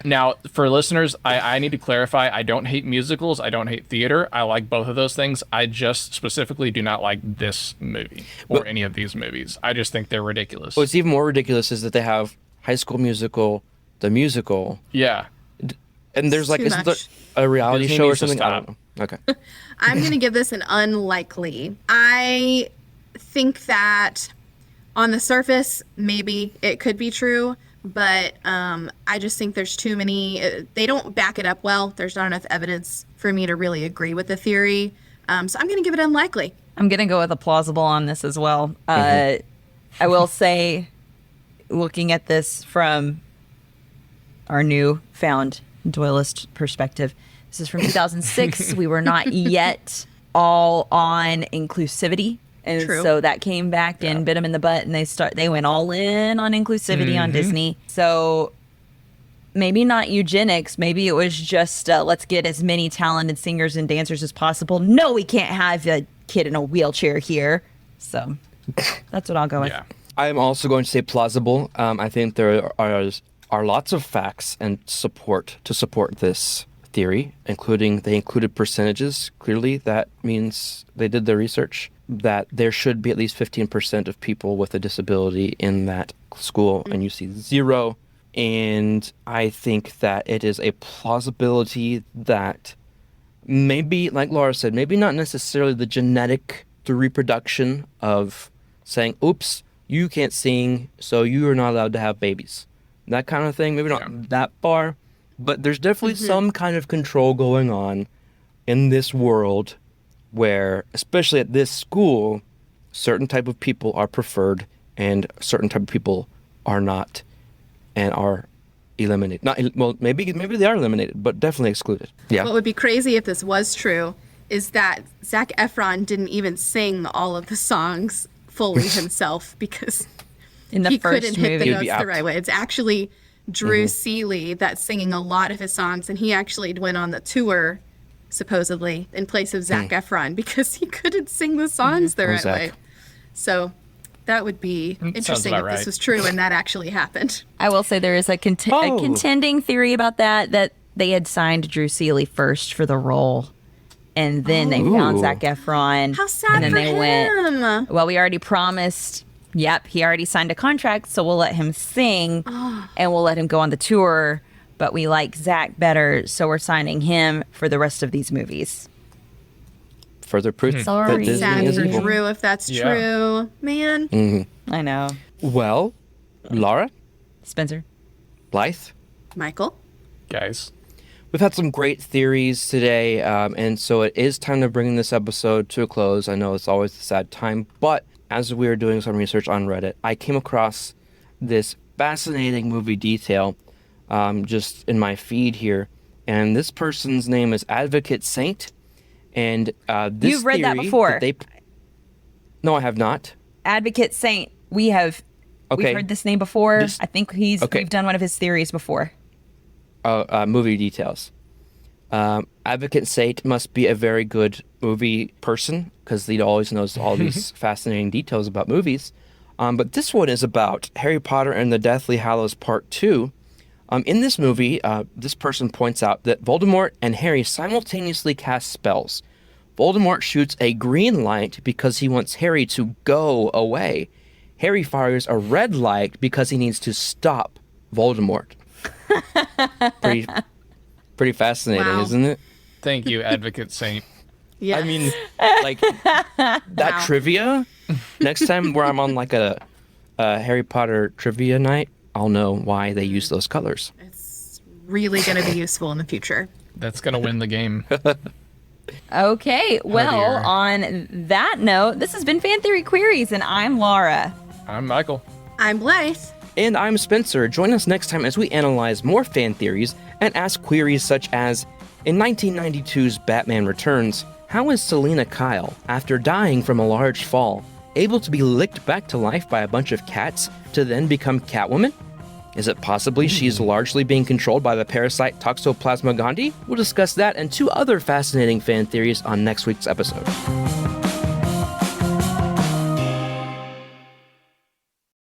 Now, for listeners, I need to clarify, I don't hate musicals. I don't hate theater. I like both of those things. I just specifically do not like this movie or any of these movies. I just think they're ridiculous. What's even more ridiculous is that they have High School Musical, the musical. Yeah. And there's like, isn't there a reality Disney show or needs to something? I stop. don't know. Okay. I'm going to give this an unlikely. I think that on the surface, maybe it could be true, but I just think there's too many, they don't back it up well. There's not enough evidence for me to really agree with the theory. So I'm going to give it unlikely. I'm going to go with a plausible on this as well. I will say, looking at this from our new found Doyleist perspective, this is from 2006. We were not yet all on inclusivity. And True. so that came back and bit them in the butt, and they went all in on inclusivity on Disney. So maybe not eugenics. Maybe it was just let's get as many talented singers and dancers as possible. No, we can't have a kid in a wheelchair here. So that's what I'll go with. Yeah. I'm also going to say plausible. I think there are lots of facts and support to support this theory, including they included percentages. Clearly, that means they did their research, that there should be at least 15% of people with a disability in that school, and you see zero. And I think that it is a plausibility that maybe, like Lara said, maybe not necessarily the genetic, the reproduction of saying, oops, you can't sing, so you are not allowed to have babies. That kind of thing, maybe not that far, but there's definitely some kind of control going on in this world where, especially at this school, certain type of people are preferred and certain type of people are not and are eliminated. Maybe they are eliminated, but definitely excluded. Yeah. What would be crazy if this was true is that Zac Efron didn't even sing all of the songs fully himself because In the he first couldn't hit the movie. notes the right way. It's actually Drew Seeley that's singing a lot of his songs, and he actually went on the tour, supposedly, in place of Zac Efron because he couldn't sing the songs the right Zach. way. So that would be interesting if about this right. was true and that actually happened. I will say there is a contending theory about that they had signed Drew Seeley first for the role, and then they found Zac Efron. How sad and then for they him. went, well, we already promised. Yep, he already signed a contract, so we'll let him sing and we'll let him go on the tour. But we like Zach better, so we're signing him for the rest of these movies. Further proof that Sorry. Disney Sad is for evil. Drew if that's true. Man. I know. Well, Lara, Spencer? Blythe, Michael? Guys. we've had some great theories today, and so it is time to bring this episode to a close. I know it's always a sad time, but as we were doing some research on Reddit, I came across this fascinating movie detail just in my feed here. And this person's name is Advocate Saint. And this You've read that before. No, I have not. Advocate Saint. We've heard this name before. I think we've done one of his theories before. Movie details. Advocate Saint must be a very good movie person because he always knows all these fascinating details about movies. But this one is about Harry Potter and the Deathly Hallows Part 2. In this movie, this person points out that Voldemort and Harry simultaneously cast spells. Voldemort shoots a green light because he wants Harry to go away. Harry fires a red light because he needs to stop Voldemort. Pretty fascinating, isn't it? Thank you, Advocate Saint. Yeah. I mean, like, that trivia, next time where I'm on, like, a Harry Potter trivia night, I'll know why they use those colors. It's really going to be useful in the future. That's going to win the game. Okay, well, on that note, this has been Fan Theory Queries, and I'm Lara. I'm Michael. I'm Blythe. And I'm Spencer. Join us next time as we analyze more fan theories and ask queries such as, in 1992's Batman Returns, how is Selena Kyle, after dying from a large fall, able to be licked back to life by a bunch of cats to then become Catwoman? Is it possibly she's largely being controlled by the parasite Toxoplasma gondii? We'll discuss that and 2 other fascinating fan theories on next week's episode.